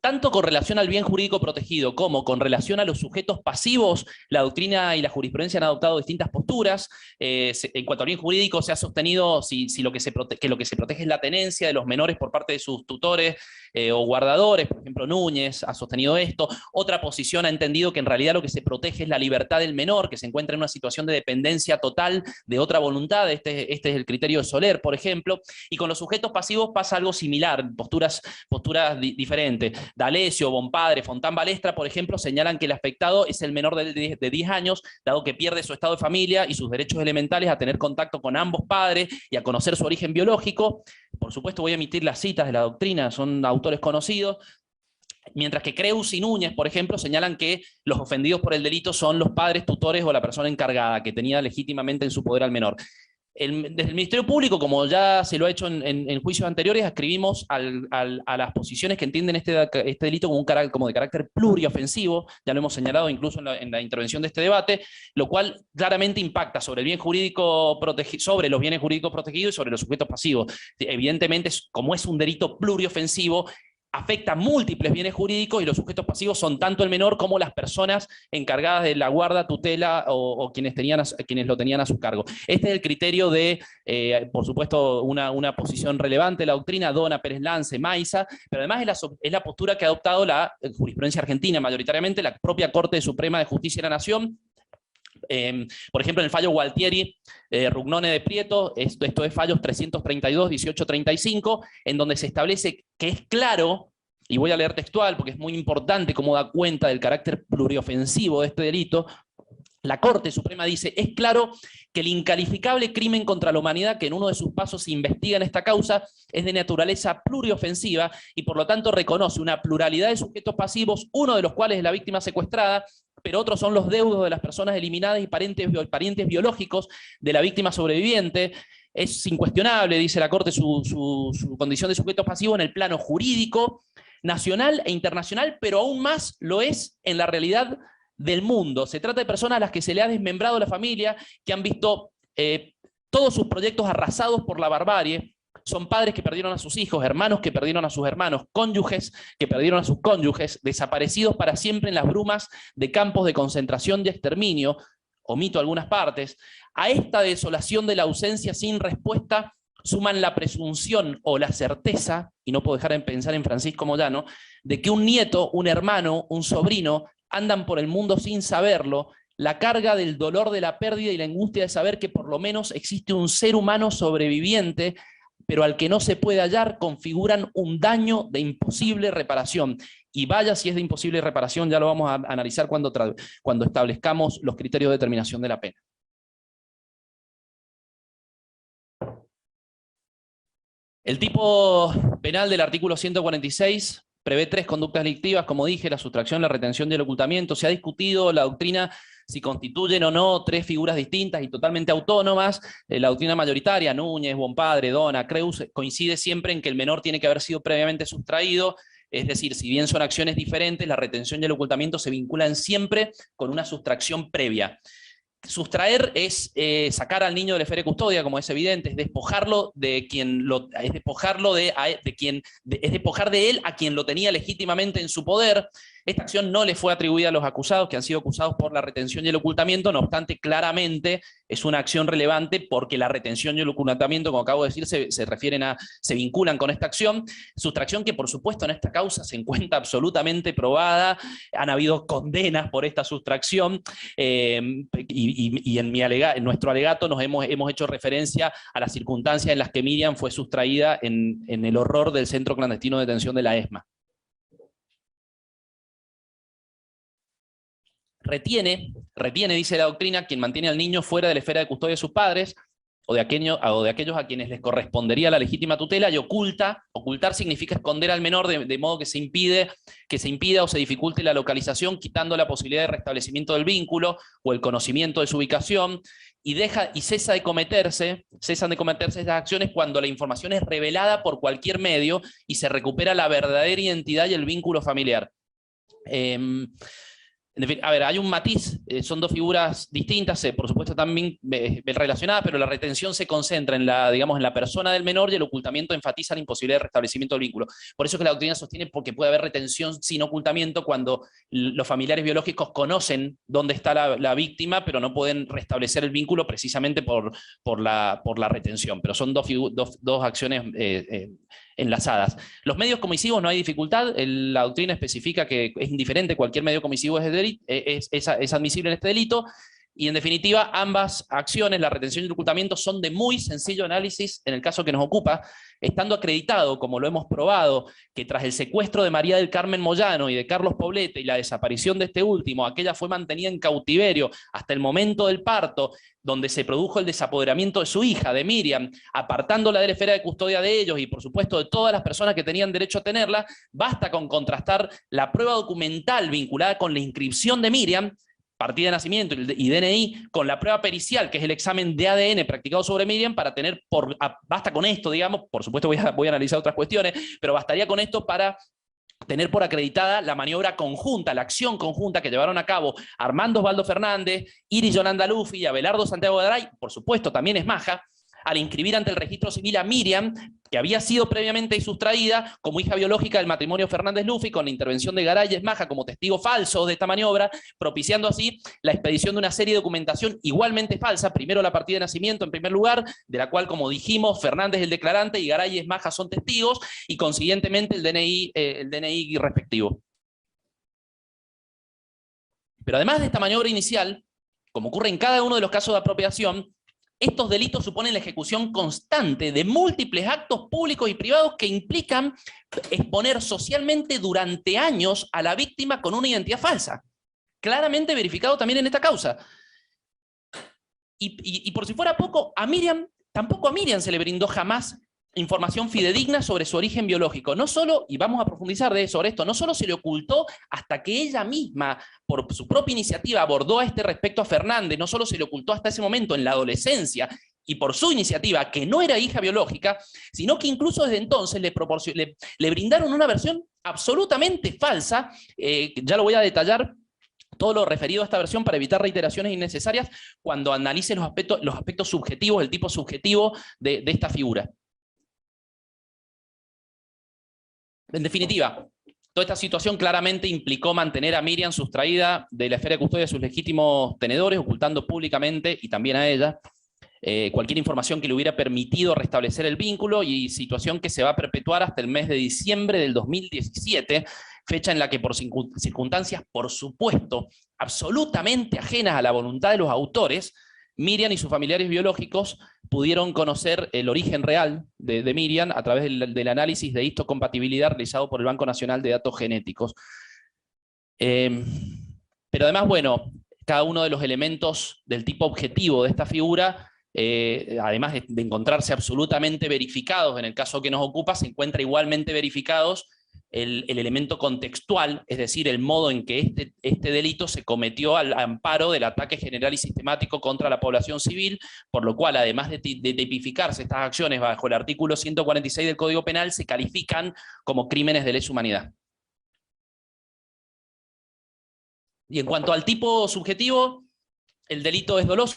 Tanto con relación al bien jurídico protegido como con relación a los sujetos pasivos, la doctrina y la jurisprudencia han adoptado distintas posturas. En cuanto al bien jurídico, se ha sostenido que lo que se protege es la tenencia de los menores por parte de sus tutores o guardadores. Por ejemplo, Núñez ha sostenido esto. Otra posición ha entendido que en realidad lo que se protege es la libertad del menor, que se encuentra en una situación de dependencia total de otra voluntad. Este es el criterio de Soler, por ejemplo. Y con los sujetos pasivos pasa algo similar, posturas diferentes. D'Alessio, Bonpadre, Fontán Balestra, por ejemplo, señalan que el afectado es el menor de 10 años, dado que pierde su estado de familia y sus derechos elementales a tener contacto con ambos padres y a conocer su origen biológico. Por supuesto, voy a emitir las citas de la doctrina, son autores conocidos. Mientras que Creus y Núñez, por ejemplo, señalan que los ofendidos por el delito son los padres, tutores o la persona encargada, que tenía legítimamente en su poder al menor. Desde el Ministerio Público, como ya se lo ha hecho en juicios anteriores, ascribimos a las posiciones que entienden este delito como de carácter pluriofensivo, ya lo hemos señalado incluso en la intervención de este debate, lo cual claramente impacta sobre el bien jurídico sobre los bienes jurídicos protegidos y sobre los sujetos pasivos. Evidentemente, como es un delito pluriofensivo, afecta múltiples bienes jurídicos y los sujetos pasivos son tanto el menor como las personas encargadas de la guarda, tutela o quienes lo tenían a su cargo. Este es el criterio de, por supuesto, una posición relevante de la doctrina, Dona, Pérez Lance, Maiza, pero además es la postura que ha adoptado la jurisprudencia argentina, mayoritariamente la propia Corte Suprema de Justicia de la Nación. Por ejemplo, en el fallo Gualtieri, Rugnone de Prieto, esto es fallos 332, 1835, en donde se establece que es claro, y voy a leer textual porque es muy importante cómo da cuenta del carácter pluriofensivo de este delito. La Corte Suprema dice, es claro que el incalificable crimen contra la humanidad que en uno de sus pasos se investiga en esta causa es de naturaleza pluriofensiva y por lo tanto reconoce una pluralidad de sujetos pasivos, uno de los cuales es la víctima secuestrada, pero otros son los deudos de las personas eliminadas y parientes biológicos de la víctima sobreviviente. Es incuestionable, dice la Corte, su condición de sujeto pasivo en el plano jurídico, nacional e internacional, pero aún más lo es en la realidad del mundo. Se trata de personas a las que se le ha desmembrado la familia, que han visto todos sus proyectos arrasados por la barbarie, Son padres que perdieron a sus hijos, hermanos que perdieron a sus hermanos, cónyuges que perdieron a sus cónyuges, desaparecidos para siempre en las brumas de campos de concentración y exterminio, omito algunas partes. A esta desolación de la ausencia sin respuesta suman la presunción o la certeza, y no puedo dejar de pensar en Francisco Moyano, de que un nieto, un hermano, un sobrino andan por el mundo sin saberlo, la carga del dolor de la pérdida y la angustia de saber que por lo menos existe un ser humano sobreviviente, pero al que no se puede hallar, configuran un daño de imposible reparación. Y vaya si es de imposible reparación, ya lo vamos a analizar cuando establezcamos los criterios de determinación de la pena. El tipo penal del artículo 146 prevé 3 conductas delictivas, como dije, la sustracción, la retención y el ocultamiento. Se ha discutido la doctrina si constituyen o no 3 figuras distintas y totalmente autónomas. La doctrina mayoritaria, Núñez, Bonpadre, Dona, Creus, coincide siempre en que el menor tiene que haber sido previamente sustraído. Es decir, si bien son acciones diferentes, la retención y el ocultamiento se vinculan siempre con una sustracción previa. Sustraer es sacar al niño de la esfera de custodia, como es evidente, es despojarlo de quien es despojar de él a quien lo tenía legítimamente en su poder. Esta acción no le fue atribuida a los acusados, que han sido acusados por la retención y el ocultamiento, no obstante, claramente es una acción relevante porque la retención y el ocultamiento, como acabo de decir, se vinculan con esta acción. Sustracción que, por supuesto, en esta causa se encuentra absolutamente probada, han habido condenas por esta sustracción, y en nuestro alegato hemos hecho referencia a las circunstancias en las que Miriam fue sustraída en el horror del centro clandestino de detención de la ESMA. Retiene, dice la doctrina, quien mantiene al niño fuera de la esfera de custodia de sus padres, o de aquellos a quienes les correspondería la legítima tutela, y ocultar significa esconder al menor de modo que se impida o se dificulte la localización, quitando la posibilidad de restablecimiento del vínculo o el conocimiento de su ubicación, y cesan de cometerse estas acciones cuando la información es revelada por cualquier medio y se recupera la verdadera identidad y el vínculo familiar. En fin, a ver, hay un matiz, son 2 figuras distintas, por supuesto también relacionadas, pero la retención se concentra en la persona del menor y el ocultamiento enfatiza la imposibilidad de restablecimiento del vínculo. Por eso es que la doctrina sostiene porque puede haber retención sin ocultamiento cuando los familiares biológicos conocen dónde está la víctima, pero no pueden restablecer el vínculo precisamente por la retención. Pero son dos acciones enlazadas. Los medios comisivos no hay dificultad, la doctrina especifica que es indiferente, cualquier medio comisivo es admisible en este delito, y en definitiva ambas acciones, la retención y el ocultamiento, son de muy sencillo análisis en el caso que nos ocupa, estando acreditado, como lo hemos probado, que tras el secuestro de María del Carmen Moyano y de Carlos Poblete y la desaparición de este último, aquella fue mantenida en cautiverio hasta el momento del parto, donde se produjo el desapoderamiento de su hija, de Miriam, apartándola de la esfera de custodia de ellos y por supuesto de todas las personas que tenían derecho a tenerla, basta con contrastar la prueba documental vinculada con la inscripción de Miriam, partida de nacimiento y DNI, con la prueba pericial, que es el examen de ADN practicado sobre Miriam, para tener, basta con esto, digamos, por supuesto voy a analizar otras cuestiones, pero bastaría con esto para tener por acreditada la maniobra conjunta, la acción conjunta que llevaron a cabo Armando Osvaldo Fernández, Iris Yolanda Luffy y Abelardo Santiago Garay, por supuesto también es Maja, al inscribir ante el registro civil a Miriam, que había sido previamente sustraída como hija biológica del matrimonio Fernández-Luffy, con la intervención de Garay y Esmaja como testigo falso de esta maniobra, propiciando así la expedición de una serie de documentación igualmente falsa, primero la partida de nacimiento en primer lugar, de la cual, como dijimos, Fernández es el declarante y Garay y Esmaja son testigos, y consiguientemente el DNI respectivo. Pero además de esta maniobra inicial, como ocurre en cada uno de los casos de apropiación, estos delitos suponen la ejecución constante de múltiples actos públicos y privados que implican exponer socialmente durante años a la víctima con una identidad falsa. Claramente verificado también en esta causa. Y por si fuera poco, tampoco a Miriam se le brindó jamás información fidedigna sobre su origen biológico. No solo, y vamos a profundizar sobre esto, no solo se le ocultó hasta que ella misma, por su propia iniciativa, abordó a este respecto a Fernández, no solo se le ocultó hasta ese momento en la adolescencia, y por su iniciativa, que no era hija biológica, sino que incluso desde entonces le brindaron una versión absolutamente falsa, ya lo voy a detallar, todo lo referido a esta versión para evitar reiteraciones innecesarias cuando analice los aspectos subjetivos, el tipo subjetivo de esta figura. En definitiva, toda esta situación claramente implicó mantener a Miriam sustraída de la esfera de custodia de sus legítimos tenedores, ocultando públicamente, y también a ella, cualquier información que le hubiera permitido restablecer el vínculo, y situación que se va a perpetuar hasta el mes de diciembre del 2017, fecha en la que por circunstancias, por supuesto, absolutamente ajenas a la voluntad de los autores, Miriam y sus familiares biológicos pudieron conocer el origen real de Miriam a través del análisis de histocompatibilidad realizado por el Banco Nacional de Datos Genéticos. Pero además, bueno, cada uno de los elementos del tipo objetivo de esta figura, además de encontrarse absolutamente verificados en el caso que nos ocupa, se encuentra igualmente verificados el elemento contextual, es decir, el modo en que este delito se cometió al amparo del ataque general y sistemático contra la población civil, por lo cual, además de tipificarse estas acciones bajo el artículo 146 del Código Penal, se califican como crímenes de lesa humanidad. Y en cuanto al tipo subjetivo, el delito es doloso,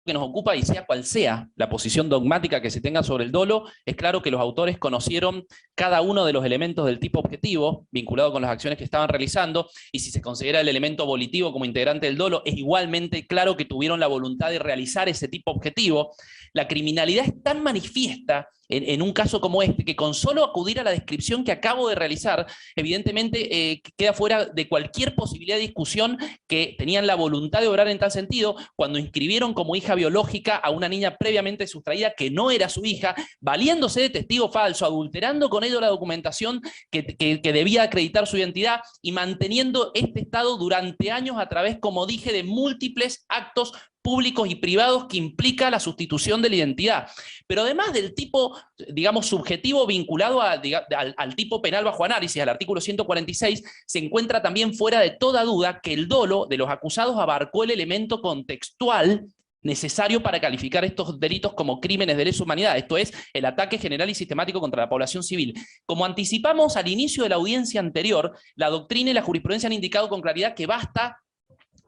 que nos ocupa, y sea cual sea la posición dogmática que se tenga sobre el dolo, es claro que los autores conocieron cada uno de los elementos del tipo objetivo vinculado con las acciones que estaban realizando, y si se considera el elemento volitivo como integrante del dolo, es igualmente claro que tuvieron la voluntad de realizar ese tipo objetivo. La criminalidad es tan manifiesta en un caso como este, que con solo acudir a la descripción que acabo de realizar, evidentemente queda fuera de cualquier posibilidad de discusión que tenían la voluntad de obrar en tal sentido cuando inscribieron como hija biológica a una niña previamente sustraída que no era su hija, valiéndose de testigo falso, adulterando con ello la documentación que debía acreditar su identidad, y manteniendo este estado durante años a través, como dije, de múltiples actos públicos y privados que implica la sustitución de la identidad. Pero además del tipo, digamos, subjetivo vinculado al tipo penal bajo análisis, al artículo 146, se encuentra también fuera de toda duda que el dolo de los acusados abarcó el elemento contextual necesario para calificar estos delitos como crímenes de lesa humanidad, esto es, el ataque general y sistemático contra la población civil. Como anticipamos al inicio de la audiencia anterior, la doctrina y la jurisprudencia han indicado con claridad que basta,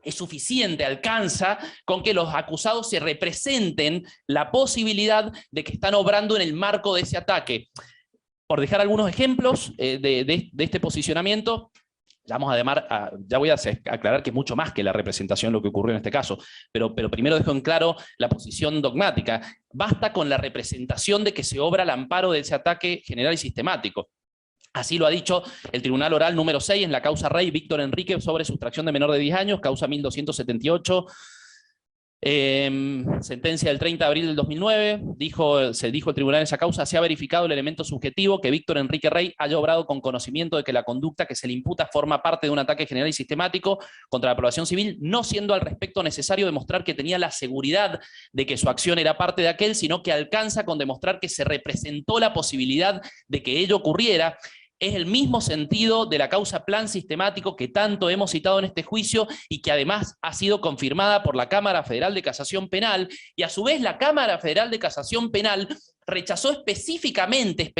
es suficiente, alcanza con que los acusados se representen la posibilidad de que están obrando en el marco de ese ataque. Por dejar algunos ejemplos de este posicionamiento, ya voy a aclarar que es mucho más que la representación lo que ocurrió en este caso, pero primero dejo en claro la posición dogmática. Basta con la representación de que se obra al amparo de ese ataque general y sistemático. Así lo ha dicho el Tribunal Oral número 6 en la causa Rey Víctor Enrique sobre sustracción de menor de 10 años, causa 1278, sentencia del 30 de abril del 2009, se dijo el tribunal en esa causa: se ha verificado el elemento subjetivo que Víctor Enrique Rey haya obrado con conocimiento de que la conducta que se le imputa forma parte de un ataque general y sistemático contra la población civil, no siendo al respecto necesario demostrar que tenía la seguridad de que su acción era parte de aquel, sino que alcanza con demostrar que se representó la posibilidad de que ello ocurriera. Es el mismo sentido de la causa plan sistemático que tanto hemos citado en este juicio y que además ha sido confirmada por la Cámara Federal de Casación Penal, y a su vez la Cámara Federal de Casación Penal rechazó específicamente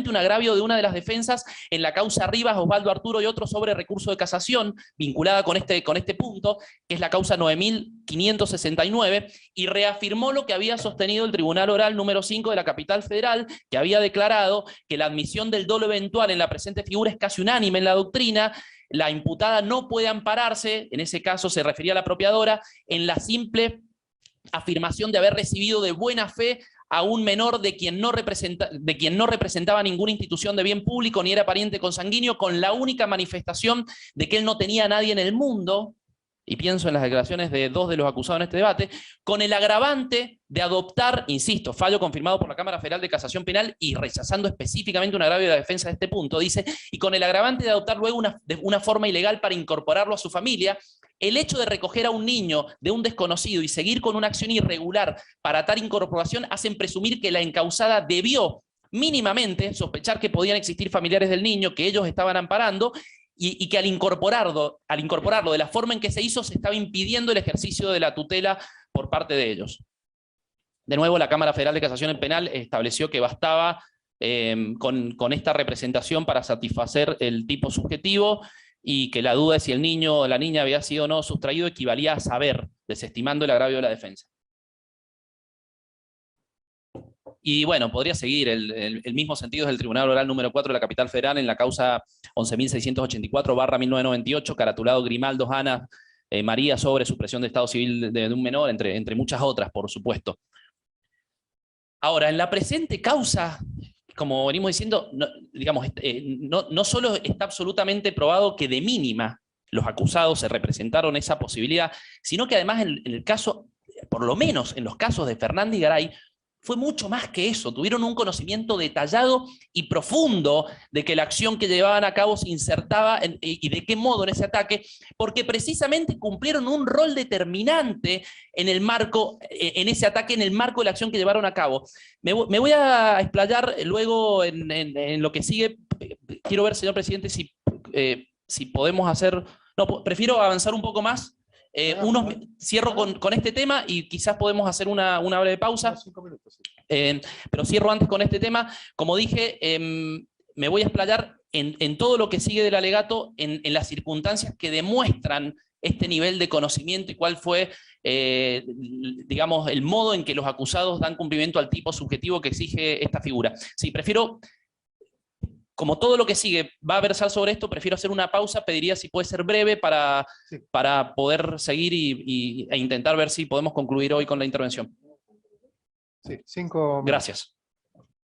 un agravio de una de las defensas en la causa Rivas, Osvaldo Arturo y otros sobre recurso de casación vinculada con este punto, que es la causa 9569, y reafirmó lo que había sostenido el Tribunal Oral número 5 de la Capital Federal, que había declarado que la admisión del dolo eventual en la presente figura es casi unánime en la doctrina. La imputada no puede ampararse, en ese caso se refería a la apropiadora, en la simple afirmación de haber recibido de buena fe a un menor de quien no representaba ninguna institución de bien público ni era pariente consanguíneo, con la única manifestación de que él no tenía a nadie en el mundo, y pienso en las declaraciones de dos de los acusados en este debate, con el agravante de adoptar, insisto, fallo confirmado por la Cámara Federal de Casación Penal y rechazando específicamente un agravio de la defensa de este punto, dice, y con el agravante de adoptar luego una forma ilegal para incorporarlo a su familia. El hecho de recoger a un niño de un desconocido y seguir con una acción irregular para tal incorporación hacen presumir que la encausada debió mínimamente sospechar que podían existir familiares del niño que ellos estaban amparando, y que al incorporarlo de la forma en que se hizo, se estaba impidiendo el ejercicio de la tutela por parte de ellos. De nuevo, la Cámara Federal de Casación Penal estableció que bastaba con esta representación para satisfacer el tipo subjetivo, y que la duda de si el niño o la niña había sido o no sustraído equivalía a saber, desestimando el agravio de la defensa. Y bueno, podría seguir el mismo sentido del Tribunal Oral número 4 de la Capital Federal en la causa 11.684/1998, caratulado Grimaldo Ana María sobre supresión de estado civil de un menor, entre muchas otras, por supuesto. Ahora, en la presente causa, como venimos diciendo, no solo está absolutamente probado que de mínima los acusados se representaron esa posibilidad, sino que además en el caso, por lo menos en los casos de Fernández y Garay, fue mucho más que eso. Tuvieron un conocimiento detallado y profundo de que la acción que llevaban a cabo se insertaba y de qué modo en ese ataque, porque precisamente cumplieron un rol determinante en el marco, en ese ataque, en el marco de la acción que llevaron a cabo. Me voy a explayar luego en lo que sigue. Quiero ver, señor presidente, si podemos hacer... No, prefiero avanzar un poco más. Cierro con este tema y quizás podemos hacer una breve pausa. 5 minutos, sí. Pero cierro antes con este tema. Como dije, me voy a explayar en todo lo que sigue del alegato, en las circunstancias que demuestran este nivel de conocimiento y cuál fue, digamos, el modo en que los acusados dan cumplimiento al tipo subjetivo que exige esta figura. Sí, prefiero... Como todo lo que sigue va a versar sobre esto, prefiero hacer una pausa, pediría si puede ser breve para poder seguir e intentar ver si podemos concluir hoy con la intervención. Sí, 5 minutos. Gracias.